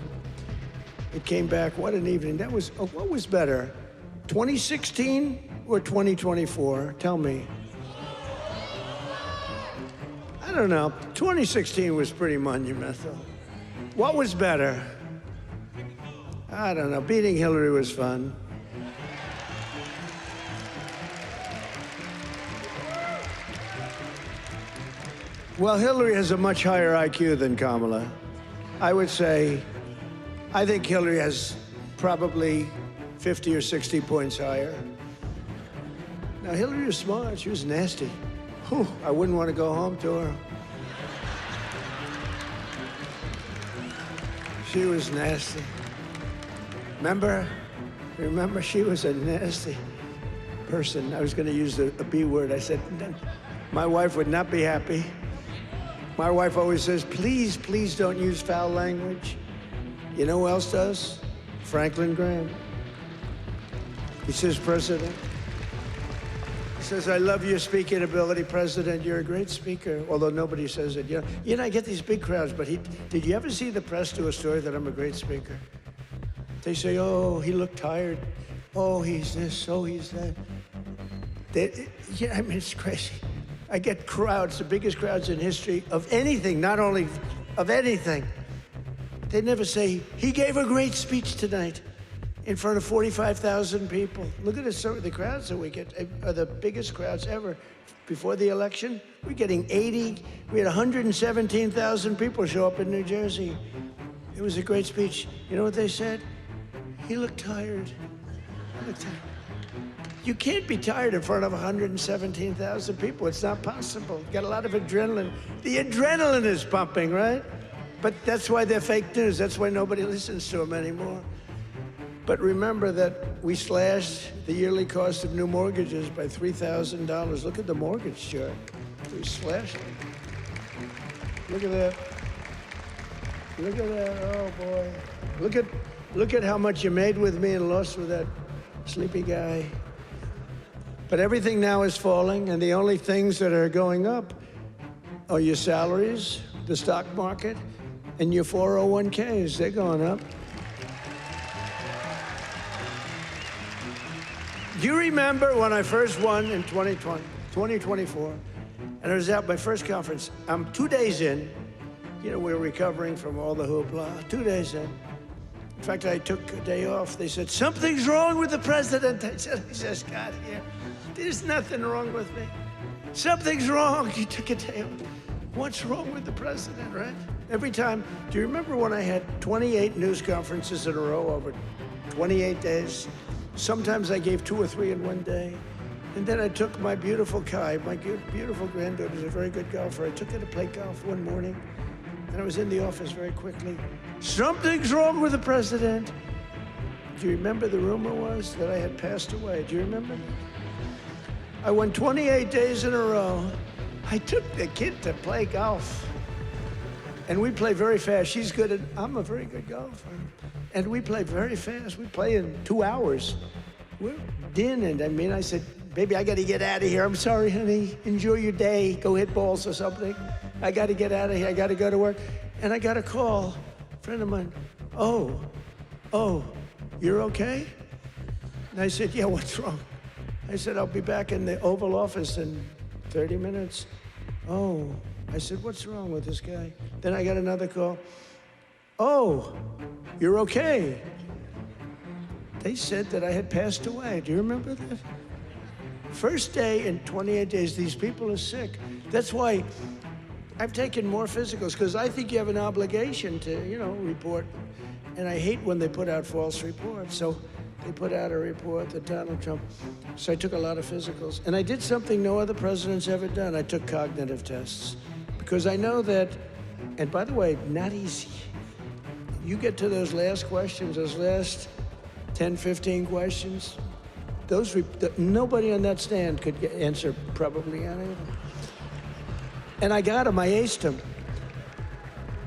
it came back. What an evening. That was, what was better, 2016 or 2024? Tell me. I don't know. 2016 was pretty monumental. What was better? I don't know. Beating Hillary was fun. Well, Hillary has a much higher IQ than Kamala. I would say, I think Hillary has probably 50 or 60 points higher. Now, Hillary was smart. She was nasty. Whew, I wouldn't want to go home to her. She was nasty. Remember, she was a nasty person. I was going to use a B word. I said, my wife would not be happy. My wife always says, please, please don't use foul language. You know who else does? Franklin Graham. He says, President. He says, I love your speaking ability, President. You're a great speaker, although nobody says it. You know, I get these big crowds, but did you ever see the press do a story that I'm a great speaker? They say, oh, he looked tired. Oh, he's this, oh, he's that. Yeah, I mean, it's crazy. I get crowds, the biggest crowds in history of anything, not only of anything. They never say, he gave a great speech tonight in front of 45,000 people. Look at the crowds that we get, are the biggest crowds ever. Before the election, we're getting 80, we had 117,000 people show up in New Jersey. It was a great speech. You know what they said? He looked tired. He looked tired. You can't be tired in front of 117,000 people. It's not possible. You got a lot of adrenaline. The adrenaline is pumping, right? But that's why they're fake news. That's why nobody listens to them anymore. But remember that we slashed the yearly cost of new mortgages by $3,000. Look at the mortgage chart. We slashed it. Look at that. Look at that. Oh, boy. Look at how much you made with me and lost with that sleepy guy. But everything now is falling, and the only things that are going up are your salaries, the stock market, and your 401ks. They're going up. Do you remember when I first won in 2024, and I was at my first conference? I'm 2 days in. You know, we're recovering from all the hoopla. 2 days in. In fact, I took a day off. They said, something's wrong with the president. I just got here. There's nothing wrong with me. Something's wrong. You took a day off. What's wrong with the president, right? Every time. Do you remember when I had 28 news conferences in a row over 28 days? Sometimes I gave 2 or 3 in one day. And then I took my beautiful Kai, my beautiful granddaughter, who's a very good golfer. I took her to play golf one morning, and I was in the office very quickly. Something's wrong with the president. Do you remember the rumor was that I had passed away? Do you remember that? I won 28 days in a row. I took the kid to play golf. And we play very fast. She's good at, I'm a very good golfer. And we play very fast. We play in 2 hours. We're dinning. I mean, I said, baby, I got to get out of here. I'm sorry, honey. Enjoy your day. Go hit balls or something. I got to get out of here. I got to go to work. And I got a call. A friend of mine. Oh, you're okay? And I said, yeah, what's wrong? I said, I'll be back in the Oval Office in 30 minutes. Oh, I said, what's wrong with this guy? Then I got another call. Oh, you're okay. They said that I had passed away. Do you remember that? First day in 28 days, these people are sick. That's why I've taken more physicals, because I think you have an obligation to, report. And I hate when they put out false reports. So they put out a report that Donald Trump. So I took a lot of physicals. And I did something no other president's ever done. I took cognitive tests. Because I know that, and by the way, not easy. You get to those last questions, those last 10, 15 questions, nobody on that stand could answer probably any of them. And I got them, I aced them.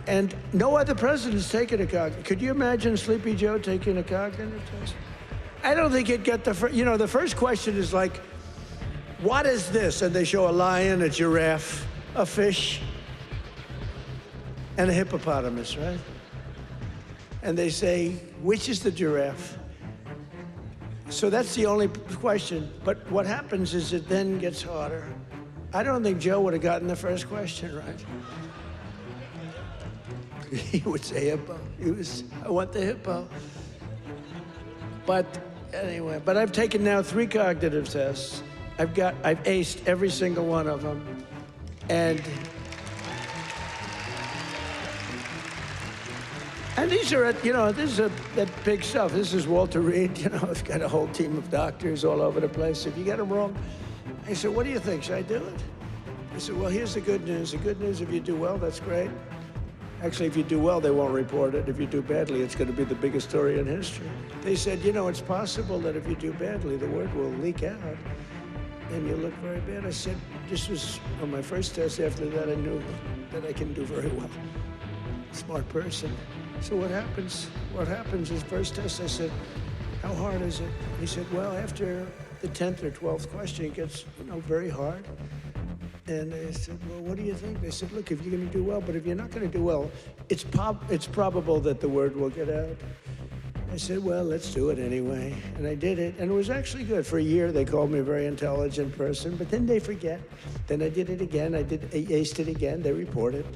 And no other president's taken a cognitive. Could you imagine Sleepy Joe taking a cognitive test? I don't think he'd get the first question is like, what is this? And they show a lion, a giraffe, a fish, and a hippopotamus, right? And they say, which is the giraffe? So that's the only question. But what happens is it then gets harder. I don't think Joe would have gotten the first question right. He would say hippo. I want the hippo. But anyway, I've taken now 3 cognitive tests. I've aced every single one of them. And these are, this is that big stuff. This is Walter Reed, I've got a whole team of doctors all over the place. If you get them wrong, I said, what do you think? Should I do it? I said, well, here's the good news. The good news, if you do well, that's great. Actually, if you do well, they won't report it. If you do badly, it's going to be the biggest story in history. They said, it's possible that if you do badly, the word will leak out and you look very bad. I said, this was on my first test. After that, I knew that I can do very well. Smart person. So what happens? What happens is first test, I said, how hard is it? He said, well, after the 10th or 12th question, it gets, very hard. And I said, well, what do you think? They said, look, if you're going to do well, but if you're not going to do well, it's probable that the word will get out. I said, well, let's do it anyway. And I did it, and it was actually good. For a year, they called me a very intelligent person, but then they forget. Then I did it again. I aced it again. They report it.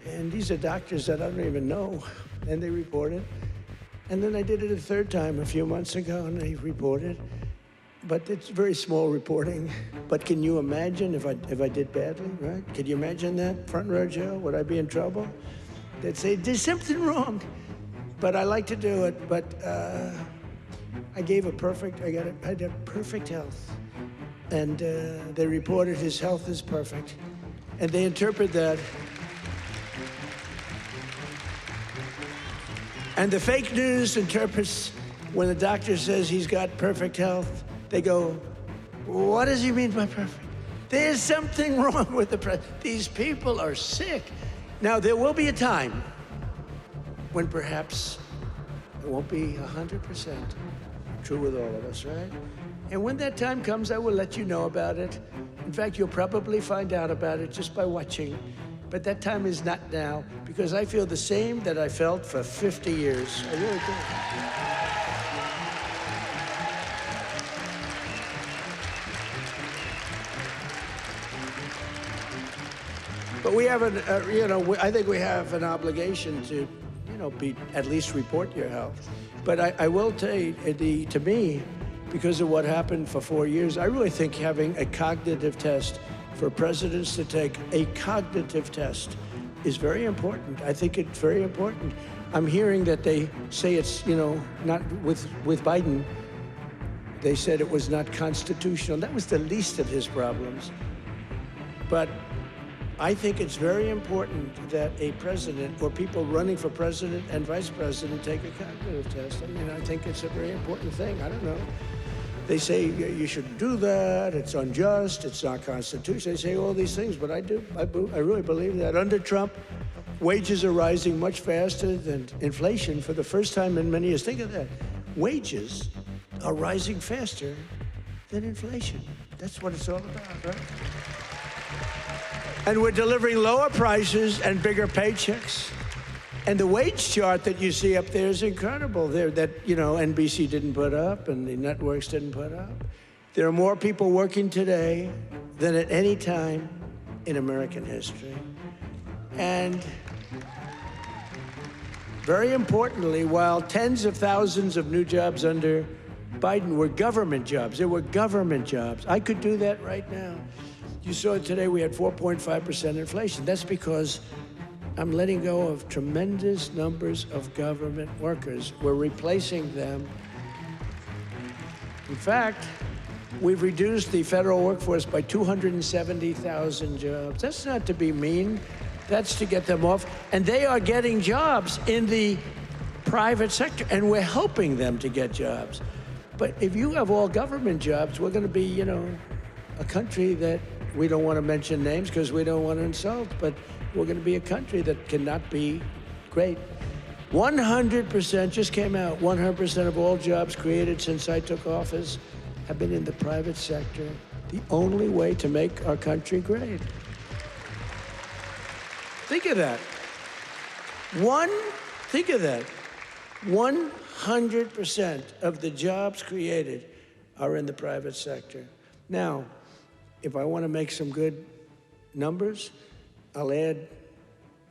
And these are doctors that I don't even know, and they report it. And then I did it a third time a few months ago, and they reported. But it's very small reporting. But can you imagine if I did badly, right? Could you imagine that, front row Joe? Would I be in trouble? They'd say, there's something wrong. But I like to do it. But I had perfect health. And they reported his health is perfect. And they interpret that. And the fake news interprets when the doctor says he's got perfect health. They go, what does he mean by perfect? There's something wrong with the president. These people are sick. Now, there will be a time when perhaps it won't be 100% true with all of us, right? And when that time comes, I will let you know about it. In fact, you'll probably find out about it just by watching. But that time is not now, because I feel the same that I felt for 50 years. I really do. But we have I think we have an obligation to, at least report your health. But I will tell you, to me, because of what happened for 4 years, I really think having a cognitive test for presidents to take a cognitive test is very important. I think it's very important. I'm hearing that they say it's, not with Biden, they said it was not constitutional. That was the least of his problems. But I think it's very important that a president or people running for president and vice president take a cognitive test. I think it's a very important thing. I don't know. They say you shouldn't do that, it's unjust, it's not constitutional. They say all these things, but I really believe that. Under Trump, wages are rising much faster than inflation for the first time in many years. Think of that. Wages are rising faster than inflation. That's what it's all about, right? And we're delivering lower prices and bigger paychecks. And the wage chart that you see up there is incredible. That NBC didn't put up and the networks didn't put up. There are more people working today than at any time in American history. And very importantly, while tens of thousands of new jobs under Biden were government jobs. They were government jobs. I could do that right now. You saw today we had 4.5% inflation. That's because I'm letting go of tremendous numbers of government workers. We're replacing them. In fact, we've reduced the federal workforce by 270,000 jobs. That's not to be mean. That's to get them off. And they are getting jobs in the private sector, and we're helping them to get jobs. But if you have all government jobs, we're going to be, you know, a country that we don't want to mention names because we don't want to insult, but we're going to be a country that cannot be great. 100% just came out, 100% of all jobs created since I took office have been in the private sector. The only way to make our country great. Think of that. Think of that. 100% of the jobs created are in the private sector. Now, if I want to make some good numbers, I'll add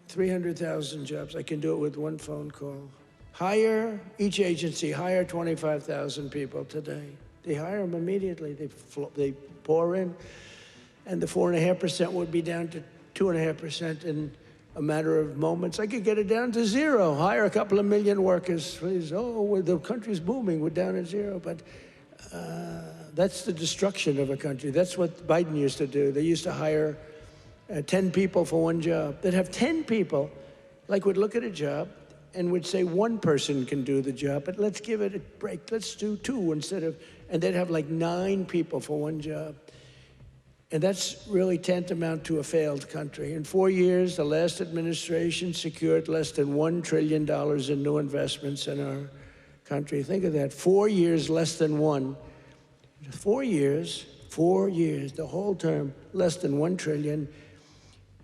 300,000 jobs. I can do it with one phone call. Each agency hire 25,000 people today. They hire them immediately. They pour in, and the 4.5% would be down to 2.5% in a matter of moments. I could get it down to zero. Hire a couple of million workers, please. Oh, well, the country's booming. We're down at zero. But that's the destruction of a country. That's what Biden used to do. They used to hire 10 people for one job. They'd have 10 people, like would look at a job and would say one person can do the job, but let's give it a break. Let's do two instead of, and they'd have like 9 people for one job. And that's really tantamount to a failed country. In 4 years, the last administration secured less than $1 trillion in new investments in our country. Think of that, 4 years, less than one. 4 years, the whole term, less than $1 trillion.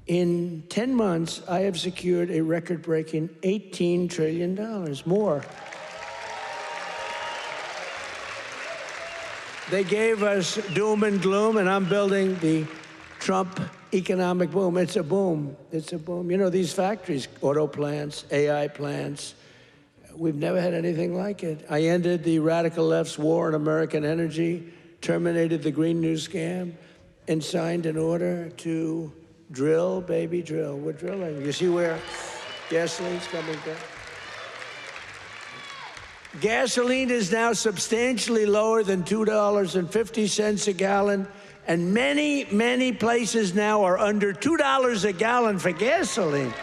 In 10 months, I have secured a record-breaking $18 trillion more. They gave us doom and gloom, and I'm building the Trump economic boom. It's a boom. It's a boom. You know, these factories, auto plants, AI plants, we've never had anything like it. I ended the radical left's war on American energy, terminated the Green New scam, and signed an order to drill, baby, drill. We're drilling. You see where gasoline's coming down? Gasoline is now substantially lower than $2.50 a gallon, and many, many places now are under $2 a gallon for gasoline.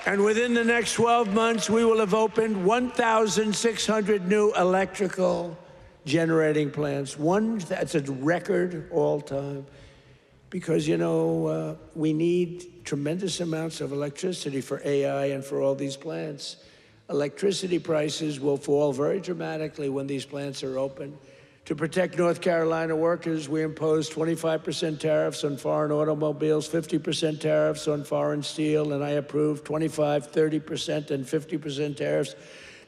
And within the next 12 months, we will have opened 1,600 new electrical generating plants. That's a record all time. Because, you know, we need tremendous amounts of electricity for AI and for all these plants. Electricity prices will fall very dramatically when these plants are open. To protect North Carolina workers, we imposed 25% tariffs on foreign automobiles, 50% tariffs on foreign steel, and I approved 25%, 30%, and 50% tariffs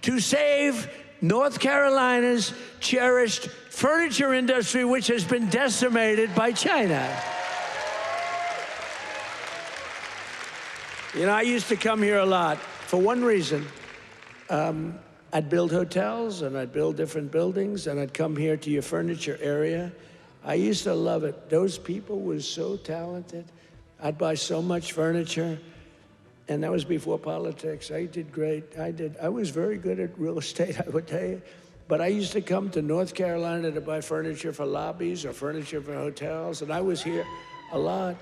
to save North Carolina's cherished furniture industry, which has been decimated by China. You know, I used to come here a lot for one reason. I'd build hotels, and I'd build different buildings, and I'd come here to your furniture area. I used to love it. Those people were so talented. I'd buy so much furniture, and that was before politics. I did great. I was very good at real estate, I would tell you. But I used to come to North Carolina to buy furniture for lobbies or furniture for hotels, and I was here a lot.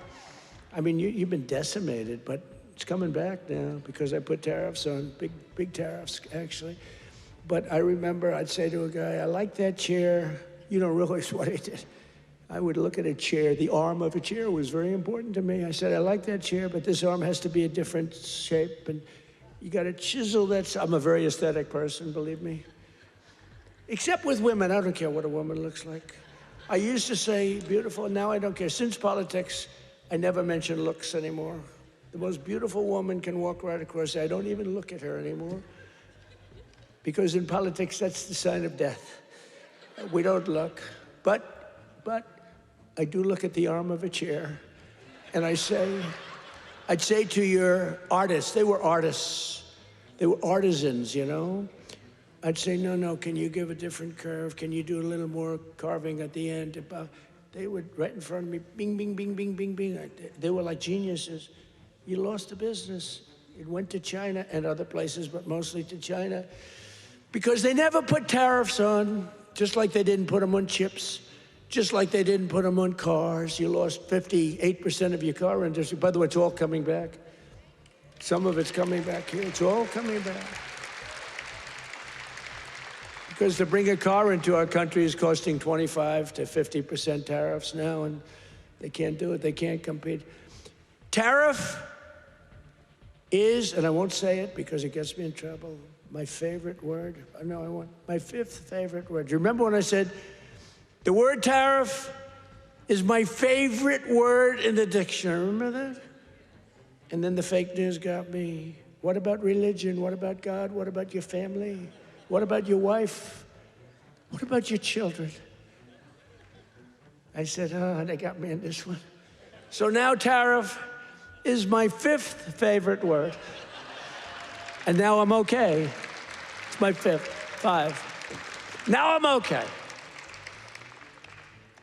I mean, you've been decimated, but it's coming back now because I put tariffs on, big tariffs, actually. But I remember I'd say to a guy, I like that chair. You don't realize what I did. I would look at a chair. The arm of a chair was very important to me. I said, I like that chair, but this arm has to be a different shape. And you got to chisel that. I'm a very aesthetic person, believe me. Except with women. I don't care what a woman looks like. I used to say beautiful, and now I don't care. Since politics, I never mention looks anymore. The most beautiful woman can walk right across. I don't even look at her anymore. Because in politics, that's the sign of death. We don't look. But I do look at the arm of a chair. And I'd say to your artists, they were artists. They were artisans, you know? I'd say, no, can you give a different curve? Can you do a little more carving at the end? They would, right in front of me, bing, bing, bing, bing, bing, bing. They were like geniuses. You lost the business. It went to China and other places, but mostly to China, because they never put tariffs on, just like they didn't put them on chips, just like they didn't put them on cars. You lost 58% of your car industry. By the way, it's all coming back. Some of it's coming back here. It's all coming back. Because to bring a car into our country is costing 25 to 50% tariffs now, and they can't do it. They can't compete. Tariff is, and I won't say it because it gets me in trouble, my favorite word. No, I want my fifth favorite word. Do you remember when I said the word tariff is my favorite word in the dictionary? Remember that? And then the fake news got me. What about religion? What about God? What about your family? What about your wife? What about your children? I said, oh, they got me in this one. So now tariff is my fifth favorite word. And now I'm okay. It's my fifth, 5. Now I'm okay.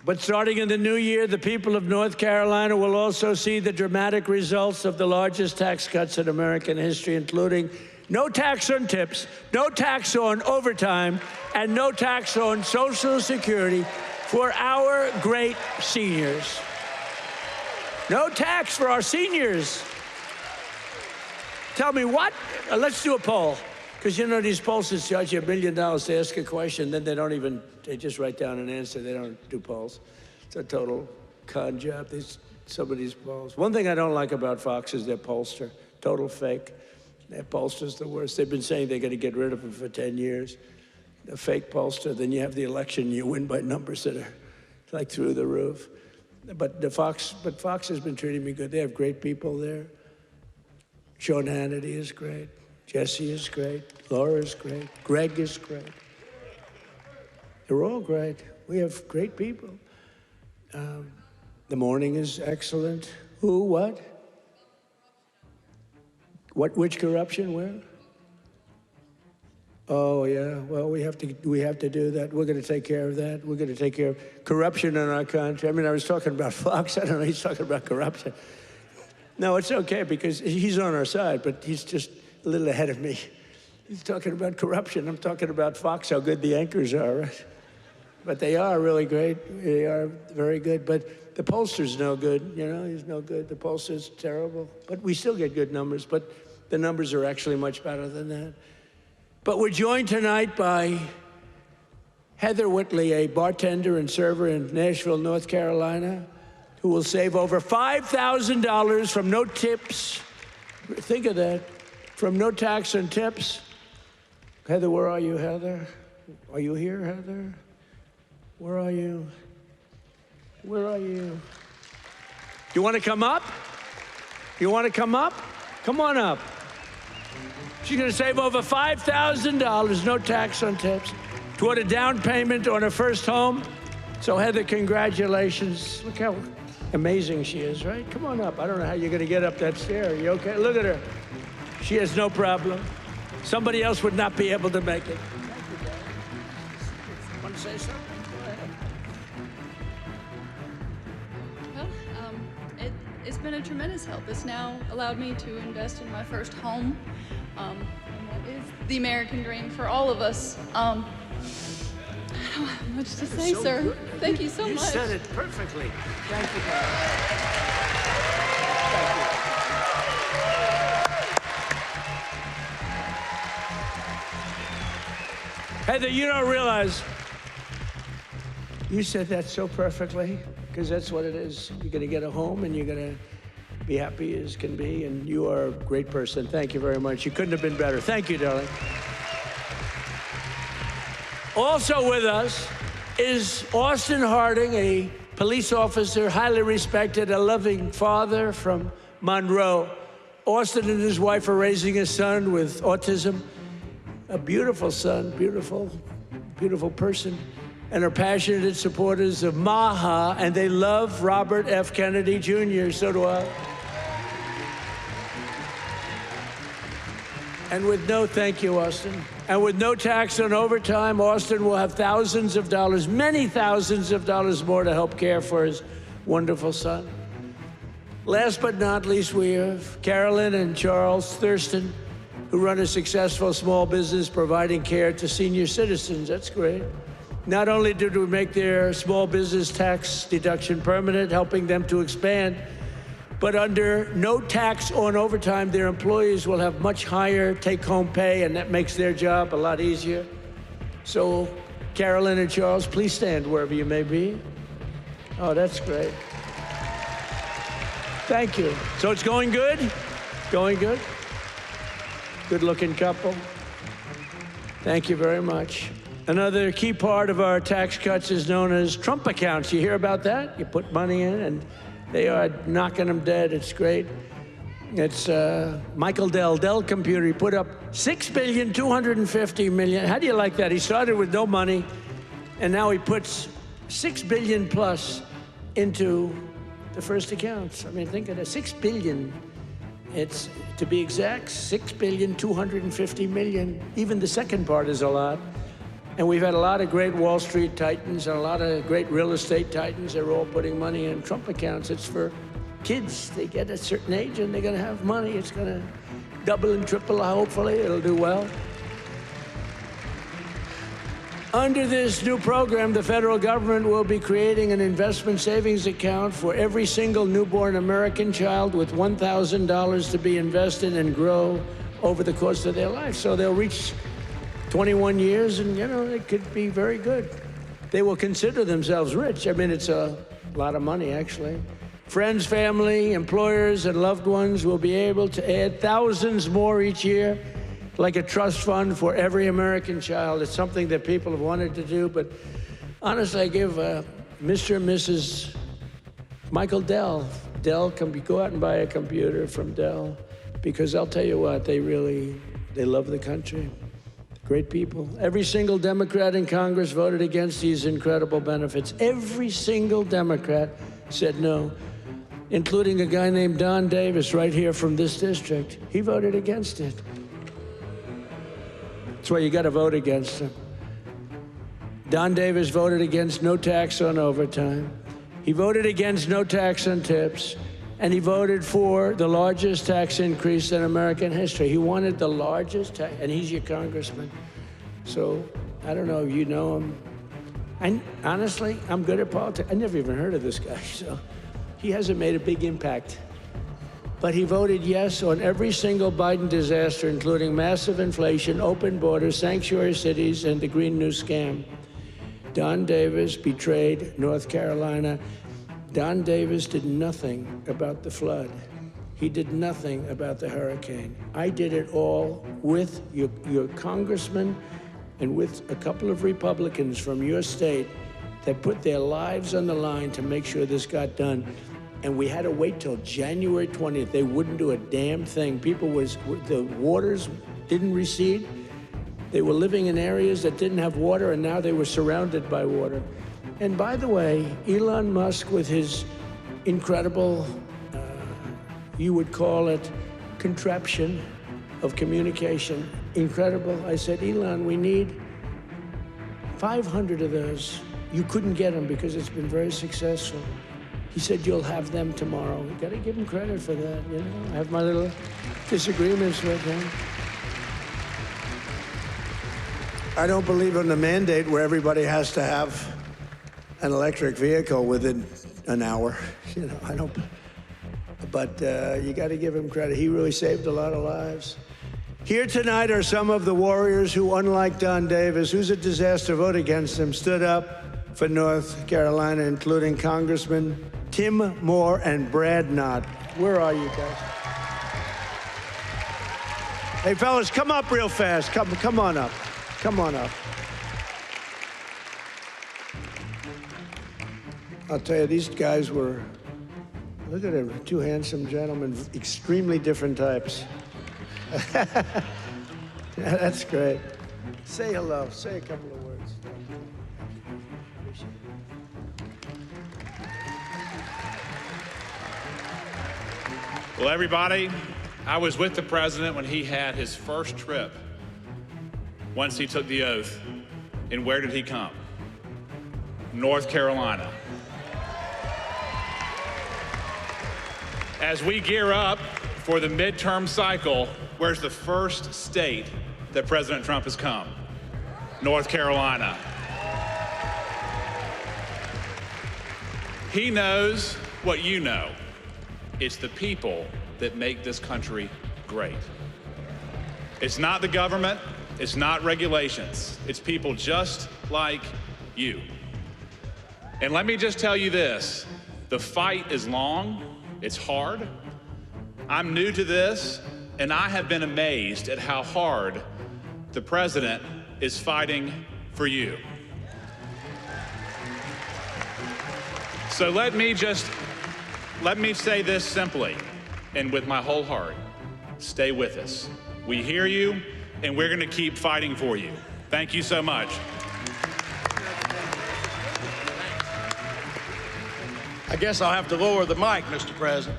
But starting in the new year, the people of North Carolina will also see the dramatic results of the largest tax cuts in American history, including no tax on tips, no tax on overtime, and no tax on Social Security for our great seniors. No tax for our seniors. Tell me what? Let's do a poll. Because you know these pollsters charge you $1 million to ask a question, then they just write down an answer. They don't do polls. It's a total con job, some of these polls. One thing I don't like about Fox is their pollster. Total fake. Their pollster's the worst. They've been saying they're going to get rid of them for 10 years. A fake pollster, then you have the election, you win by numbers that are like through the roof. But Fox has been treating me good. They have great people there. Sean Hannity is great. Jesse is great. Laura is great. Greg is great. They're all great. We have great people. The morning is excellent. Who? What? Which corruption? Where? Oh yeah. Well, we have to do that. We're going to take care of that. We're going to take care of corruption in our country. I mean, I was talking about Fox. I don't know. He's talking about corruption. No, it's okay because he's on our side, but he's just a little ahead of me. He's talking about corruption. I'm talking about Fox, how good the anchors are, right? But they are really great. They are very good. But the pollster's no good, you know? He's no good. The pollster's terrible. But we still get good numbers, but the numbers are actually much better than that. But we're joined tonight by Heather Whitley, a bartender and server in Nashville, North Carolina, who will save over $5,000 from no tips. Think of that. From no tax and tips. Heather, where are you, Heather? Are you here, Heather? Where are you? Where are you? You want to come up? You want to come up? Come on up. She's going to save over $5,000, no tax on tips, toward a down payment on her first home. So, Heather, congratulations. Look how amazing she is, right? Come on up. I don't know how you're going to get up that stair. Are you okay? Look at her. She has no problem. Somebody else would not be able to make it. Thank you, Dad. Want to say something? Go ahead. Well, it's been a tremendous help. It's now allowed me to invest in my first home. And that is the American dream for all of us. I don't have much to say, so sir. Good. Thank you so much. You said it perfectly. Thank you, Dad. Heather, you don't realize you said that so perfectly, because that's what it is. You're going to get a home, and you're going to be happy as can be, and you are a great person. Thank you very much. You couldn't have been better. Thank you, darling. Also with us is Austin Harding, a police officer, highly respected, a loving father from Monroe. Austin and his wife are raising a son with autism. A beautiful son, beautiful, beautiful person, and are passionate supporters of MAHA, and they love Robert F. Kennedy Jr., so do I. And with no, thank you, Austin. And with no tax on overtime, Austin will have thousands of dollars, many thousands of dollars more to help care for his wonderful son. Last but not least, we have Carolyn and Charles Thurston, who run a successful small business providing care to senior citizens. That's great. Not only did we make their small business tax deduction permanent, helping them to expand, but under no tax on overtime, their employees will have much higher take-home pay, and that makes their job a lot easier. So, Carolyn and Charles, please stand wherever you may be. Oh, that's great. Thank you. So it's going good? Going good? Good-looking couple. Thank you very much. Another key part of our tax cuts is known as Trump accounts. You hear about that? You put money in, and they are knocking them dead. It's great. It's Michael Dell Computer. He put up $6.25 billion. How do you like that? He started with no money, and now he puts $6 billion plus into the first accounts. I mean, think of that, $6 billion. It's, to be exact, $6.25 billion. Even the second part is a lot. And we've had a lot of great Wall Street titans and a lot of great real estate titans. They're all putting money in Trump accounts. It's for kids. They get a certain age and they're going to have money. It's going to double and triple. Hopefully, it'll do well. Under this new program, the federal government will be creating an investment savings account for every single newborn American child with $1,000 to be invested and grow over the course of their life. So they'll reach 21 years, and, you know, it could be very good. They will consider themselves rich. I mean, it's a lot of money, actually. Friends, family, employers, and loved ones will be able to add thousands more each year, like a trust fund for every American child. It's something that people have wanted to do, but honestly, I give Mr. and Mrs. Michael Dell can go out and buy a computer from Dell, because I'll tell you what, they love the country. Great people. Every single Democrat in Congress voted against these incredible benefits. Every single Democrat said no, including a guy named Don Davis right here from this district. He voted against it. That's why you got to vote against him. Don Davis voted against no tax on overtime. He voted against no tax on tips. And he voted for the largest tax increase in American history. He wanted the largest tax, and he's your congressman. So I don't know if you know him. And honestly, I'm good at politics. I never even heard of this guy, so he hasn't made a big impact. But he voted yes on every single Biden disaster, including massive inflation, open borders, sanctuary cities, and the Green New Scam. Don Davis betrayed North Carolina. Don Davis did nothing about the flood. He did nothing about the hurricane. I did it all with your congressman and with a couple of Republicans from your state that put their lives on the line to make sure this got done. And we had to wait till January 20th. They wouldn't do a damn thing. The waters didn't recede. They were living in areas that didn't have water, and now they were surrounded by water. And by the way, Elon Musk, with his incredible, you would call it contraption of communication, incredible. I said, Elon, we need 500 of those. You couldn't get them because it's been very successful. He said, you'll have them tomorrow. You gotta give him credit for that, you know? I have my little disagreements with him. I don't believe in the mandate where everybody has to have an electric vehicle within an hour. You know, I don't, but you got to give him credit. He really saved a lot of lives. Here tonight are some of the warriors who, unlike Don Davis, who's a disaster, vote against him, stood up for North Carolina, including Congressman Tim Moore and Brad Knott. Where are you guys? Hey, fellas, come up real fast. Come on up. Come on up. I'll tell you, these guys were, look at them, two handsome gentlemen, extremely different types. That's great. Say hello, say a couple of words. Well, everybody, I was with the president when he had his first trip once he took the oath. And where did he come? North Carolina. As we gear up for the midterm cycle, where's the first state that President Trump has come? North Carolina. He knows what you know. It's the people that make this country great. It's not the government, it's not regulations, it's people just like you. And let me just tell you this, the fight is long, it's hard. I'm new to this, and I have been amazed at how hard the president is fighting for you. So let me say this simply and with my whole heart. Stay with us. We hear you, and we're going to keep fighting for you. Thank you so much. I guess I'll have to lower the mic, Mr. President.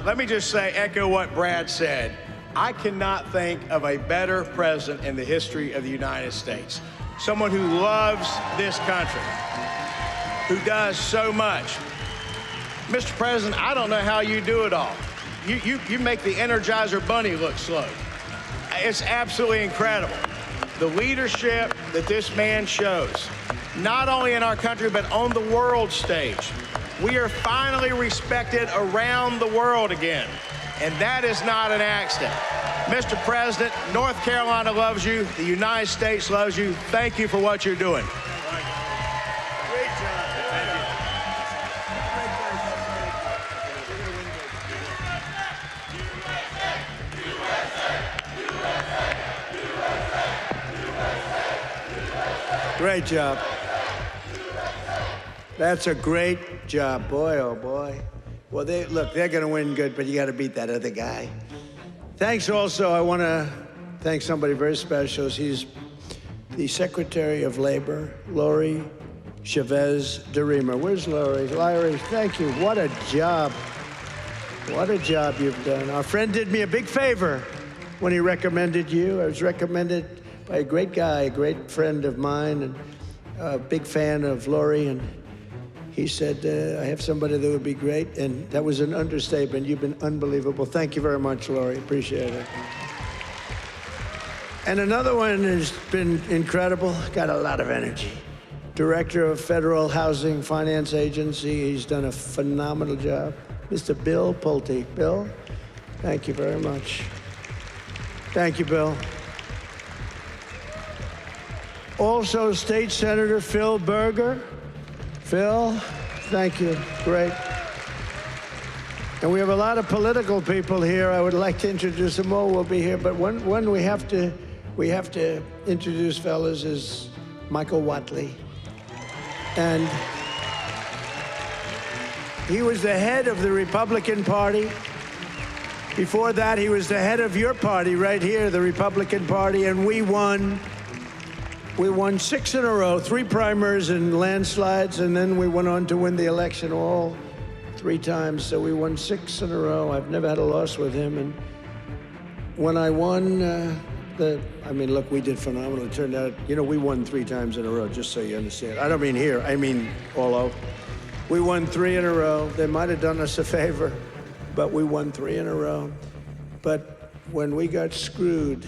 Let me just say, echo what Brad said. I cannot think of a better president in the history of the United States. Someone who loves this country, who does so much. Mr. President, I don't know how you do it all. You make the Energizer Bunny look slow. It's absolutely incredible. The leadership that this man shows, not only in our country, but on the world stage. We are finally respected around the world again, and that is not an accident. Mr. President, North Carolina loves you. The United States loves you. Thank you for what you're doing. Great job. Great job. That's a great job, boy, oh boy. Well, they're going to win good, but you got to beat that other guy. Thanks also, I want to thank somebody very special. He's the Secretary of Labor, Lori Chavez DeRemer. Where's Lori? Lori, thank you. What a job. What a job you've done. Our friend did me a big favor when he recommended you. I was recommended by a great guy, a great friend of mine, and a big fan of Lori, and he said, I have somebody that would be great, and that was an understatement. You've been unbelievable. Thank you very much, Lori. Appreciate it. And another one has been incredible, got a lot of energy. Director of Federal Housing Finance Agency. He's done a phenomenal job. Mr. Bill Pulte. Bill, thank you very much. Thank you, Bill. Also, State Senator Phil Berger. Phil, thank you. Great. And we have a lot of political people here. I would like to introduce them all. We'll be here. But one we have to introduce, fellas, is Michael Whatley. And he was the head of the Republican Party. Before that, he was the head of your party right here, the Republican Party, and we won. We won 6 in a row, 3 primaries and landslides, and then we went on to win the election all 3 times. So we won 6 in a row. I've never had a loss with him. And when I won, look, we did phenomenal. It turned out, we won 3 times in a row, just so you understand. I don't mean here, I mean all over. We won 3 in a row. They might have done us a favor, but we won 3 in a row. But when we got screwed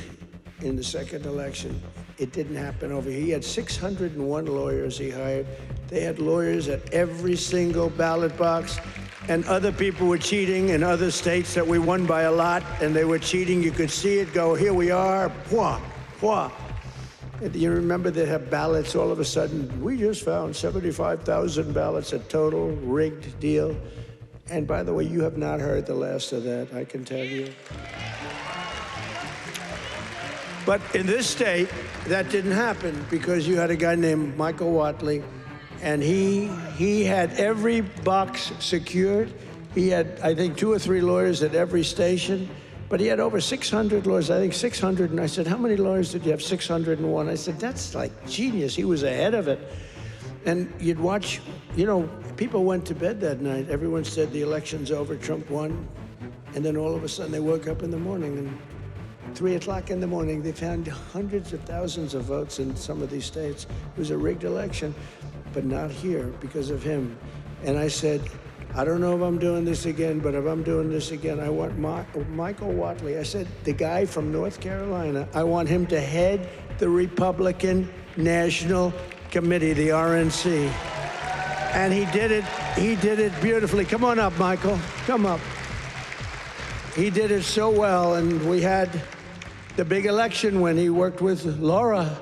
in the second election, it didn't happen over here. He had 601 lawyers he hired. They had lawyers at every single ballot box, and other people were cheating in other states that we won by a lot, and they were cheating. You could see it go, here we are, pwah, pwah. And you remember they have ballots all of a sudden. We just found 75,000 ballots, a total rigged deal. And by the way, you have not heard the last of that, I can tell you. But in this state, that didn't happen because you had a guy named Michael Whatley, and he had every box secured. He had, I think, 2 or 3 lawyers at every station, but he had over 600 lawyers, I think 600. And I said, how many lawyers did you have? 601. I said, that's like genius. He was ahead of it. And you'd watch, people went to bed that night. Everyone said the election's over, Trump won. And then all of a sudden they woke up in the morning, and 3 o'clock in the morning, they found hundreds of thousands of votes in some of these states. It was a rigged election, but not here because of him. And I said, I don't know if I'm doing this again, but if I'm doing this again, I want Michael Whatley. I said, the guy from North Carolina, I want him to head the Republican National Committee, the RNC. And he did it beautifully. Come on up, Michael, come up. He did it so well, and we had the big election when he worked with Laura.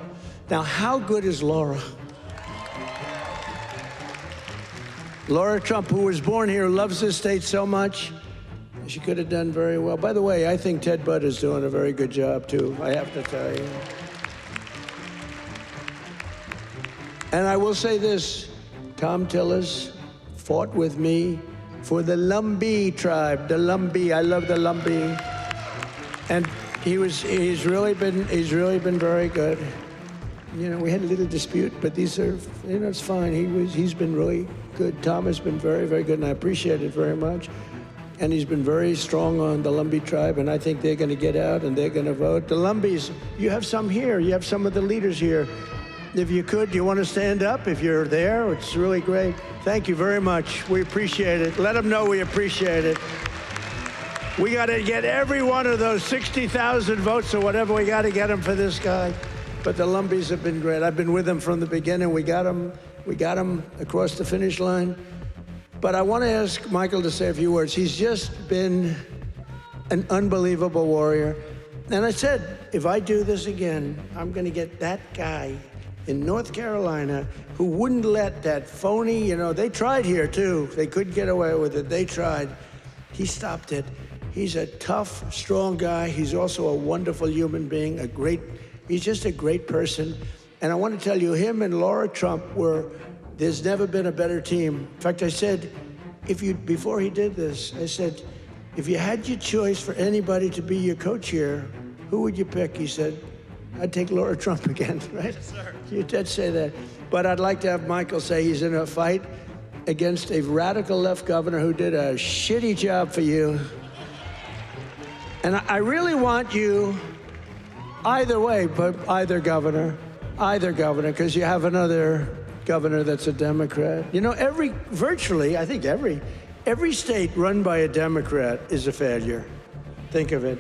Now, how good is Laura? Laura Trump, who was born here, loves this state so much. She could have done very well. By the way, I think Ted Budd is doing a very good job, too, I have to tell you. And I will say this, Tom Tillis fought with me for the Lumbee tribe, the Lumbee. I love the Lumbee. And he's really been very good. You know, we had a little dispute, but these are, you know, it's fine. He's been really good. Tom has been very, very good, and I appreciate it very much. And he's been very strong on the Lumbee tribe, and I think they're going to get out and they're going to vote. The Lumbees, you have some here. You have some of the leaders here. If you could, do you want to stand up? If you're there, it's really great. Thank you very much. We appreciate it. Let them know we appreciate it. We got to get every one of those 60,000 votes or whatever. We got to get them for this guy. But the Lumbees have been great. I've been with them from the beginning. We got them across the finish line. But I want to ask Michael to say a few words. He's just been an unbelievable warrior. And I said, if I do this again, I'm going to get that guy in North Carolina who wouldn't let that phony, you know, they tried here too. They couldn't get away with it. They tried. He stopped it. He's a tough, strong guy. He's also a wonderful human being, he's just a great person. And I want to tell you, him and Laura Trump there's never been a better team. In fact, I said, before he did this, I said, if you had your choice for anybody to be your co-chair, who would you pick? He said, I'd take Laura Trump again, right? Yes, sir. You did say that. But I'd like to have Michael say he's in a fight against a radical left governor who did a shitty job for you. And I really want you, either way, but either governor, because you have another governor that's a Democrat. You know, virtually, I think every state run by a Democrat is a failure. Think of it.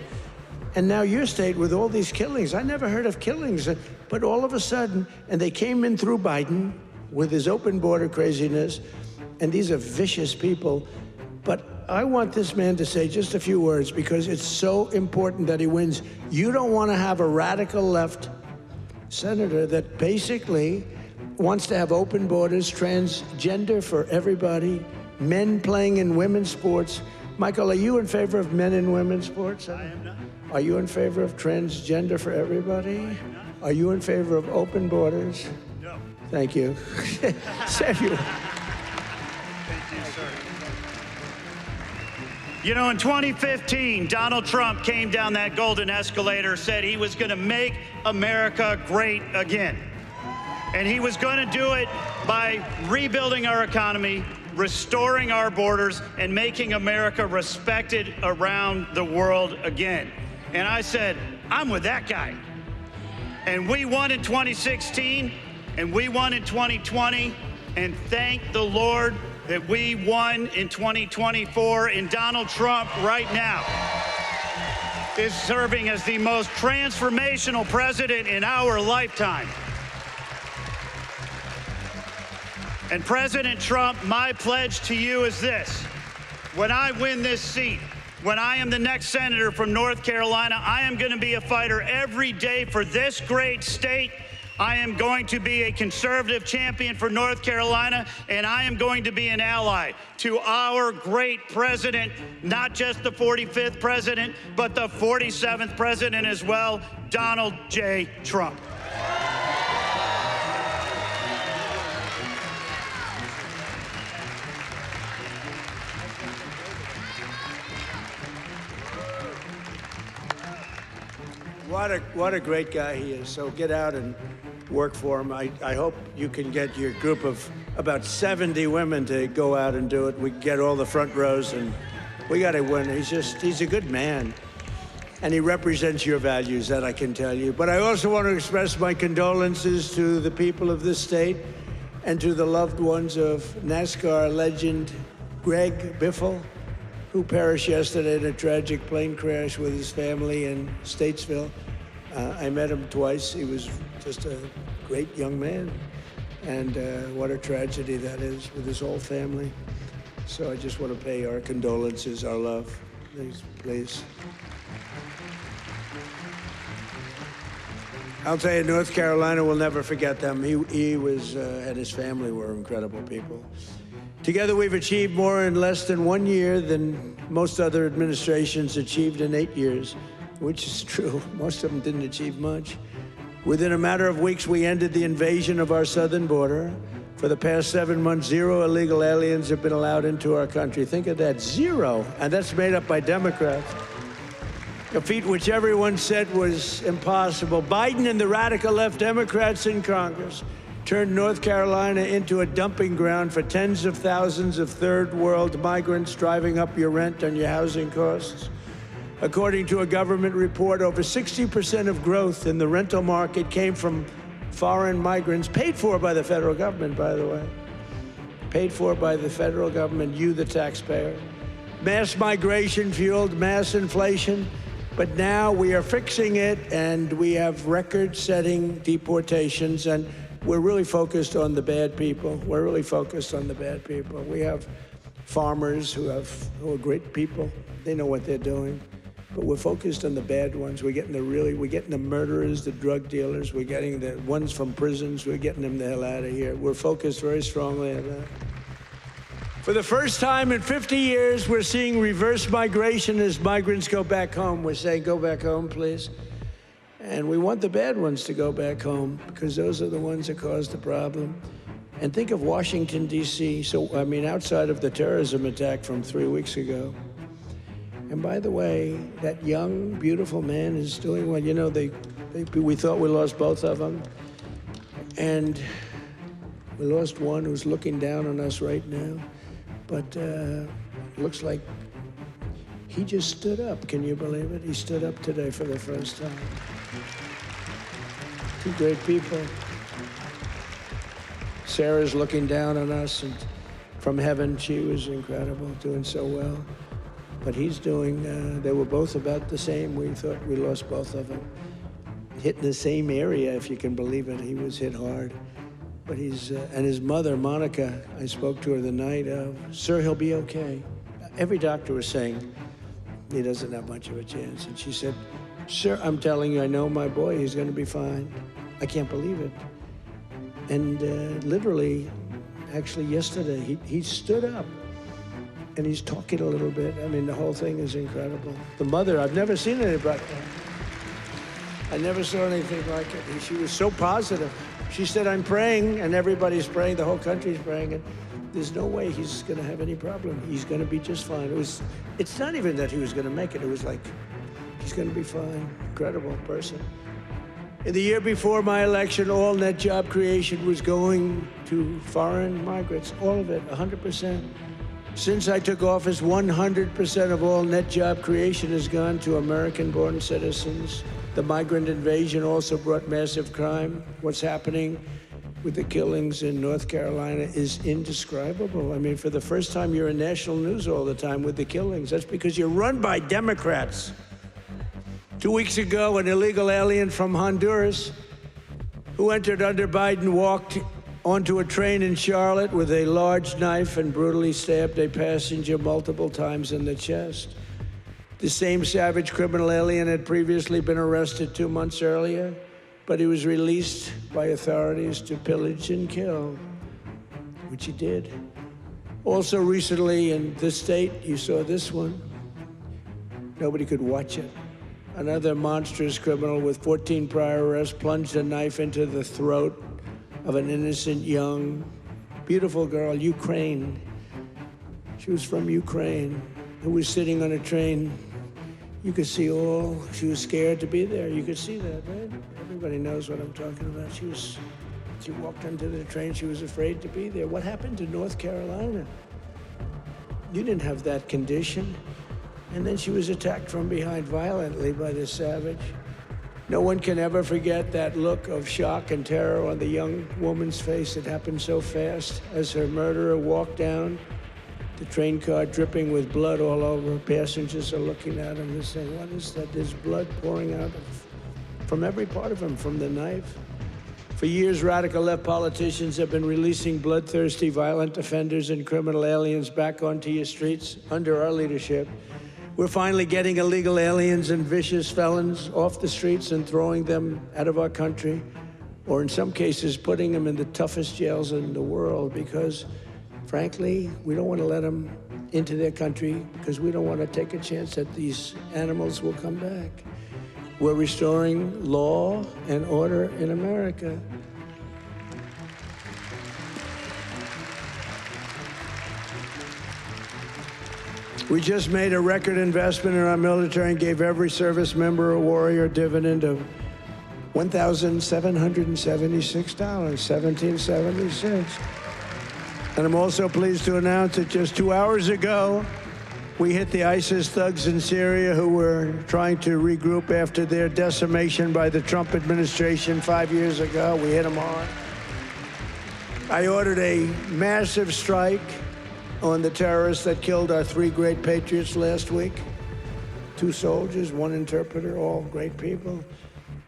And now your state with all these killings, I never heard of killings, but all of a sudden, and they came in through Biden with his open border craziness, and these are vicious people. But I want this man to say just a few words because it's so important that he wins. You don't want to have a radical left senator that basically wants to have open borders, transgender for everybody, men playing in women's sports. Michael, are you in favor of men in women's sports? I am not. Are you in favor of transgender for everybody? I am not. Are you in favor of open borders? No. Thank you. Thank you. Thank you, sir. You know, in 2015, Donald Trump came down that golden escalator, said he was going to make America great again. And he was going to do it by rebuilding our economy, restoring our borders, and making America respected around the world again. And I said, I'm with that guy. And we won in 2016, and we won in 2020, and thank the Lord that we won in 2024, and Donald Trump right now is serving as the most transformational president in our lifetime. And President Trump, my pledge to you is this. When I win this seat, when I am the next senator from North Carolina, I am going to be a fighter every day for this great state. I am going to be a conservative champion for North Carolina, and I am going to be an ally to our great president, not just the 45th president, but the 47th president as well, Donald J. Trump. What a great guy he is. So get out and work for him. I hope you can get your group of about 70 women to go out and do it. We get all the front rows and We got to win. He's a good man. And he represents your values, that I can tell you. But I also want to express my condolences to the people of this state and to the loved ones of NASCAR legend Greg Biffle, who perished yesterday in a tragic plane crash with his family in Statesville. I met him twice. He was just a great young man. And what a tragedy that is with his whole family. So I just want to pay our condolences, our love. Please. I'll tell you, North Carolina will never forget them. He was, and his family were incredible people. Together, we've achieved more in less than 1 year than most other administrations achieved in 8 years, which is true. Most of them didn't achieve much. Within a matter of weeks, we ended the invasion of our southern border. For the past 7 months, 0 illegal aliens have been allowed into our country. Think of that, 0. And that's made up by Democrats. A feat which everyone said was impossible. Biden and the radical left Democrats in Congress turned North Carolina into a dumping ground for tens of thousands of third world migrants, driving up your rent and your housing costs. According to a government report, over 60% of growth in the rental market came from foreign migrants, paid for by the federal government, by the way. Paid for by the federal government, you, the taxpayer. Mass migration fueled mass inflation. But now we are fixing it, and we have record-setting deportations, and we're really focused on the bad people. We're really focused on the bad people. We have farmers who are great people. They know what they're doing. But we're focused on the bad ones. We're getting the murderers, the drug dealers. We're getting the ones from prisons. We're getting them the hell out of here. We're focused very strongly on that. For the first time in 50 years, we're seeing reverse migration as migrants go back home. We're saying, go back home, please. And we want the bad ones to go back home, because those are the ones that caused the problem. And think of Washington, D.C. So, I mean, outside of the terrorism attack from 3 weeks ago. And by the way, that young, beautiful man is doing well. You know, we thought we lost both of them. And we lost one who's looking down on us right now. But looks like he just stood up. Can you believe it? He stood up today for the first time. Two great people. Sarah's looking down on us, and from heaven, she was incredible, doing so well. But he's doing, they were both about the same. We thought we lost both of them. Hit in the same area, if you can believe it. He was hit hard. But and his mother, Monica, I spoke to her the night of, sir, he'll be okay. Every doctor was saying he doesn't have much of a chance. And she said, sir, I'm telling you, I know my boy, he's gonna be fine. I can't believe it. And literally, actually yesterday, he stood up and he's talking a little bit. I mean, the whole thing is incredible. The mother, I've never seen anybody like that. I never saw anything like it. She was so positive. She said, I'm praying, and everybody's praying, the whole country's praying, and there's no way he's gonna have any problem. He's gonna be just fine. It's not even that he was gonna make it. It was like, he's gonna be fine. Incredible person. In the year before my election, all net job creation was going to foreign migrants, all of it, 100%. Since I took office, 100% of all net job creation has gone to American-born citizens. The migrant invasion also brought massive crime. What's happening with the killings in North Carolina is indescribable. I mean, for the first time, you're in national news all the time with the killings. That's because you're run by Democrats. 2 weeks ago, an illegal alien from Honduras who entered under Biden walked onto a train in Charlotte with a large knife and brutally stabbed a passenger multiple times in the chest. The same savage criminal alien had previously been arrested 2 months earlier, but he was released by authorities to pillage and kill, which he did. Also recently in this state, you saw this one. Nobody could watch it. Another monstrous criminal with 14 prior arrests plunged a knife into the throat of an innocent, young, beautiful girl, Ukraine. She was from Ukraine, who was sitting on a train. You could see she was scared to be there. You could see that, right? Everybody knows what I'm talking about. She walked onto the train, she was afraid to be there. What happened to North Carolina? You didn't have that condition. And then she was attacked from behind violently by this savage. No one can ever forget that look of shock and terror on the young woman's face. It happened so fast as her murderer walked down the train car, dripping with blood all over. Passengers are looking at him and saying, what is that? There's blood pouring out from every part of him, from the knife. For years, radical left politicians have been releasing bloodthirsty, violent offenders and criminal aliens back onto your streets under our leadership. We're finally getting illegal aliens and vicious felons off the streets and throwing them out of our country, or in some cases, putting them in the toughest jails in the world because, frankly, we don't want to let them into their country because we don't want to take a chance that these animals will come back. We're restoring law and order in America. We just made a record investment in our military and gave every service member a warrior dividend of $1,776, 1776. And I'm also pleased to announce that just 2 hours ago, we hit the ISIS thugs in Syria who were trying to regroup after their decimation by the Trump administration 5 years ago. We hit them hard. I ordered a massive strike on the terrorists that killed our 3 great patriots last week. 2 soldiers, 1 interpreter, all great people.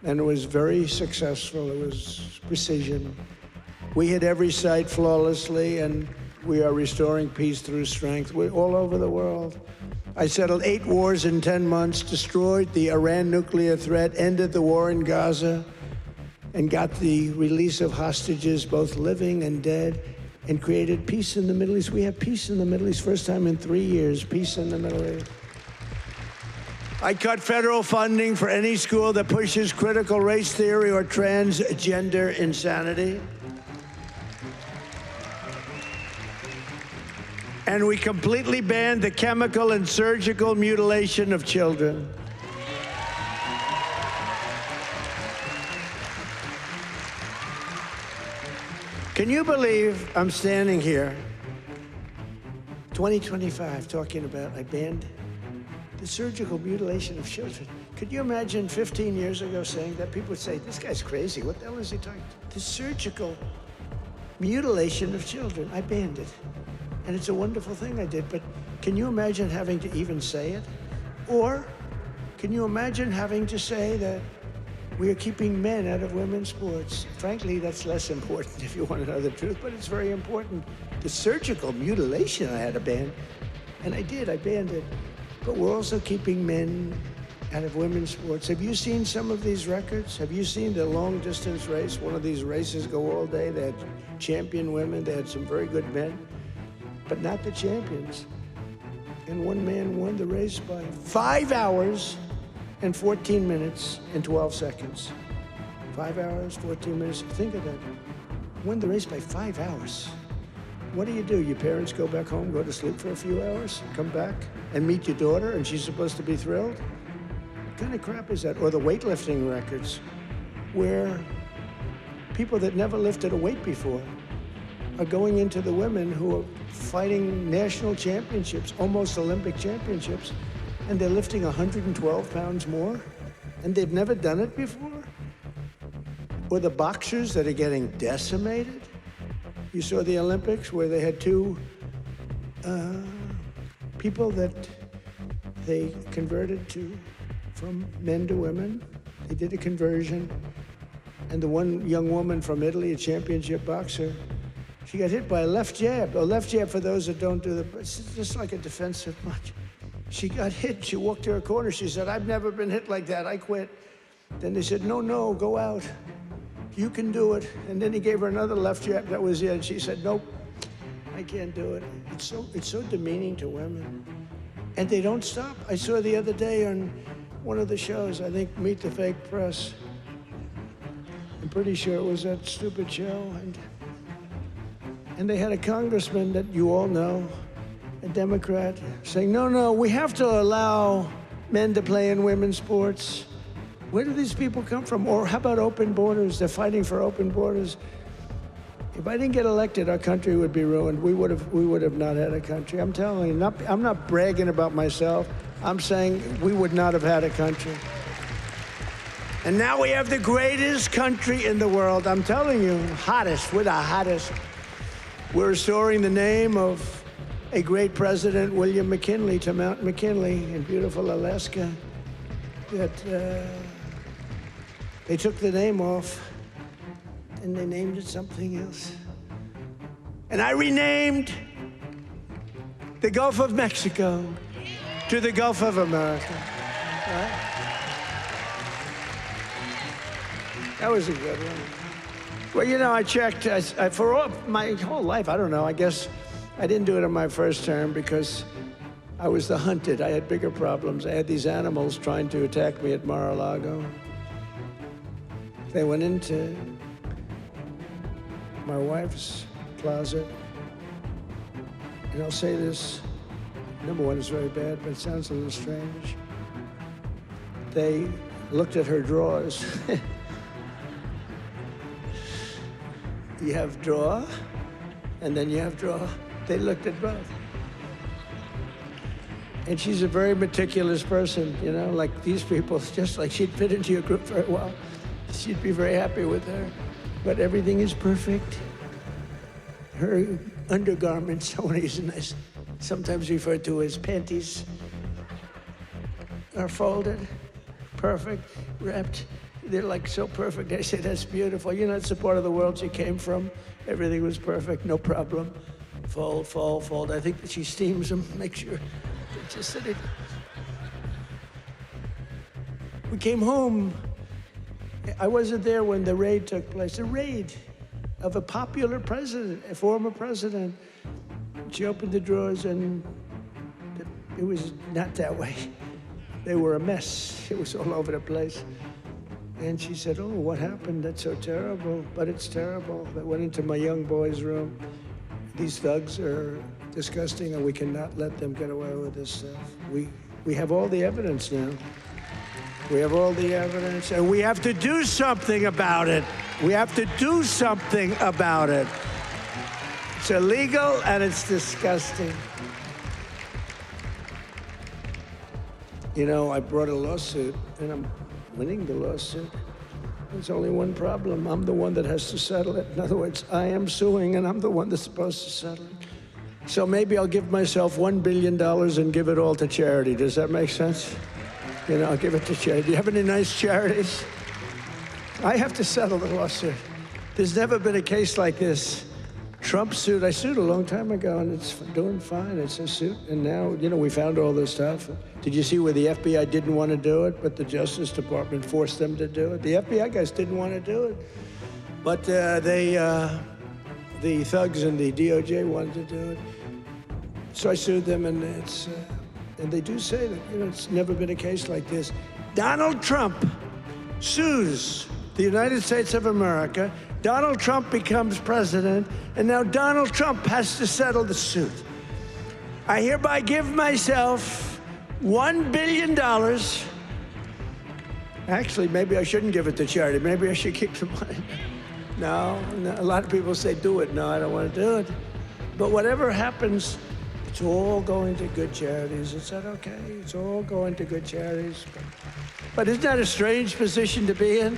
And it was very successful. It was precision. We hit every site flawlessly, and we are restoring peace through strength. We're all over the world. I settled 8 wars in 10 months, destroyed the Iran nuclear threat, ended the war in Gaza, and got the release of hostages, both living and dead, and created peace in the Middle East. We have peace in the Middle East, first time in 3 years, peace in the Middle East. I cut federal funding for any school that pushes critical race theory or transgender insanity. And we completely banned the chemical and surgical mutilation of children. Can you believe I'm standing here, 2025, talking about I banned the surgical mutilation of children? Could you imagine 15 years ago saying that? People would say, this guy's crazy. What the hell is he talking about? The surgical mutilation of children, I banned it. And it's a wonderful thing I did, but can you imagine having to even say it? Or can you imagine having to say that we are keeping men out of women's sports? Frankly, that's less important if you want to know the truth, but it's very important. The surgical mutilation I had to ban, and I did, I banned it. But we're also keeping men out of women's sports. Have you seen some of these records? Have you seen the long distance race? One of these races go all day. They had champion women, they had some very good men, but not the champions. And one man won the race by 5 hours and 14 minutes and 12 seconds. 5 hours, 14 minutes. Think of that. Won the race by 5 hours. What do? Your parents go back home, go to sleep for a few hours, come back and meet your daughter, and she's supposed to be thrilled? What kind of crap is that? Or the weightlifting records, where people that never lifted a weight before are going into the women who are fighting national championships, almost Olympic championships, and they're lifting 112 pounds more, and they've never done it before? Or the boxers that are getting decimated? You saw the Olympics where they had 2 people that they converted from men to women. They did a conversion, and the one young woman from Italy, a championship boxer, she got hit by a left jab. A left jab, for those that don't do it's just like a defensive punch. She got hit. She walked to her corner. She said, I've never been hit like that. I quit. Then they said, no, go out. You can do it. And then he gave her another left jab. That was it. And she said, nope, I can't do it. It's so demeaning to women. And they don't stop. I saw the other day on one of the shows, I think Meet the Fake Press. I'm pretty sure it was that stupid show. And they had a congressman that you all know, a Democrat, saying, no, we have to allow men to play in women's sports. Where do these people come from? Or how about open borders? They're fighting for open borders. If I didn't get elected, our country would be ruined. We would have not had a country. I'm telling you, I'm not bragging about myself. I'm saying we would not have had a country. And now we have the greatest country in the world. I'm telling you, hottest. We're the hottest. We're restoring the name of a great president, William McKinley, to Mount McKinley in beautiful Alaska. That they took the name off and they named it something else. And I renamed the Gulf of Mexico to the Gulf of America. Right? That was a good one. Well, you know, I checked for my whole life. I don't know. I guess I didn't do it in my first term because I was the hunted. I had bigger problems. I had these animals trying to attack me at Mar-a-Lago. They went into my wife's closet. And I'll say this, number one is very bad, but it sounds a little strange. They looked at her drawers. You have drawer, and then you have drawer. They looked at both. And she's a very meticulous person, you know, like these people, just like she'd fit into your group very well. She'd be very happy with her. But everything is perfect. Her undergarments, I want to use a nice, sometimes referred to as panties, are folded, perfect, wrapped. They're like so perfect. I say, that's beautiful. You know, it's the part of the world she came from. Everything was perfect, no problem. Fold, fold, fold. I think that she steams them, make sure. Just that it. We came home. I wasn't there when the raid took place. The raid of a popular president, a former president. She opened the drawers and it was not that way. They were a mess. It was all over the place. And she said, oh, what happened? That's so terrible, but it's terrible. I went into my young boy's room. These thugs are disgusting and we cannot let them get away with this stuff. We have all the evidence now. We have all the evidence, and we have to do something about it. We have to do something about it. It's illegal, and it's disgusting. You know, I brought a lawsuit, and I'm winning the lawsuit. There's only one problem. I'm the one that has to settle it. In other words, I am suing, and I'm the one that's supposed to settle it. So maybe I'll give myself $1 billion and give it all to charity. Does that make sense? You know, I'll give it to charity. Do you have any nice charities? I have to settle the lawsuit. There's never been a case like this. Trump suit, I sued a long time ago, and it's doing fine. It's a suit, and now, you know, we found all this stuff. Did you see where the FBI didn't want to do it, but the Justice Department forced them to do it? The FBI guys didn't want to do it, but the thugs and the DOJ wanted to do it. So I sued them, and it's... And they do say that, you know, it's never been a case like this. Donald Trump sues the United States of America. Donald Trump becomes president, and now Donald Trump has to settle the suit. I hereby give myself $1 billion. Actually, maybe I shouldn't give it to charity. Maybe I should keep the money. No, a lot of people say, do it. No, I don't want to do it. But whatever happens, it's all going to good charities. Is that okay? It's all going to good charities. But isn't that a strange position to be in?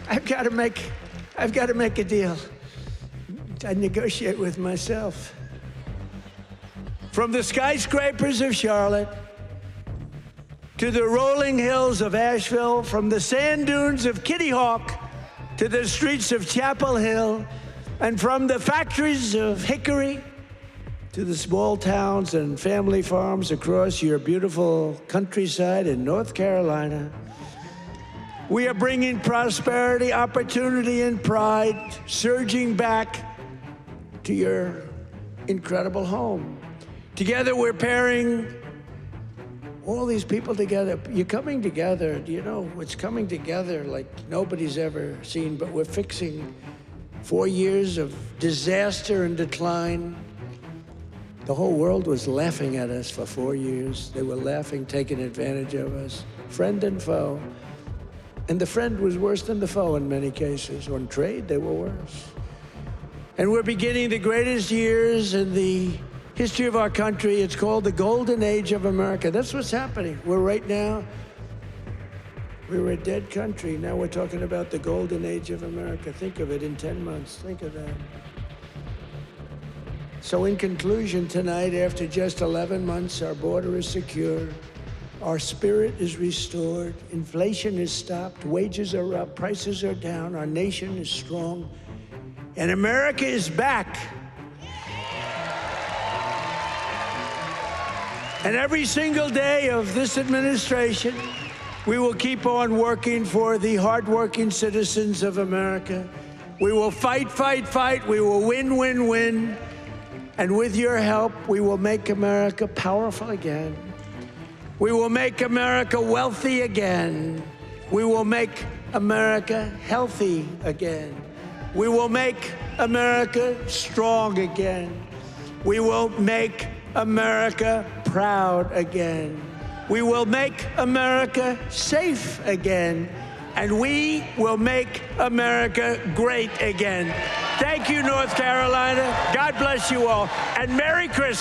I've got to make a deal. I negotiate with myself. From the skyscrapers of Charlotte to the rolling hills of Asheville, from the sand dunes of Kitty Hawk to the streets of Chapel Hill, and from the factories of Hickory to the small towns and family farms across your beautiful countryside in North Carolina. We are bringing prosperity, opportunity, and pride surging back to your incredible home. Together, we're pairing all these people together. You're coming together, you know, it's coming together like nobody's ever seen, but we're fixing 4 years of disaster and decline. The whole world was laughing at us for 4 years. They were laughing, taking advantage of us, friend and foe. And the friend was worse than the foe in many cases. On trade, they were worse. And we're beginning the greatest years in the history of our country. It's called the Golden Age of America. That's what's happening. We were a dead country. Now we're talking about the Golden Age of America. Think of it in 10 months. Think of that. So in conclusion tonight, after just 11 months, our border is secure. Our spirit is restored. Inflation is stopped. Wages are up. Prices are down. Our nation is strong. And America is back. And every single day of this administration, we will keep on working for the hardworking citizens of America. We will fight, fight, fight. We will win, win, win. And with your help, we will make America powerful again. We will make America wealthy again. We will make America healthy again. We will make America strong again. We will make America proud again. We will make America safe again. And we will make America great again. Thank you, North Carolina. God bless you all. And Merry Christmas.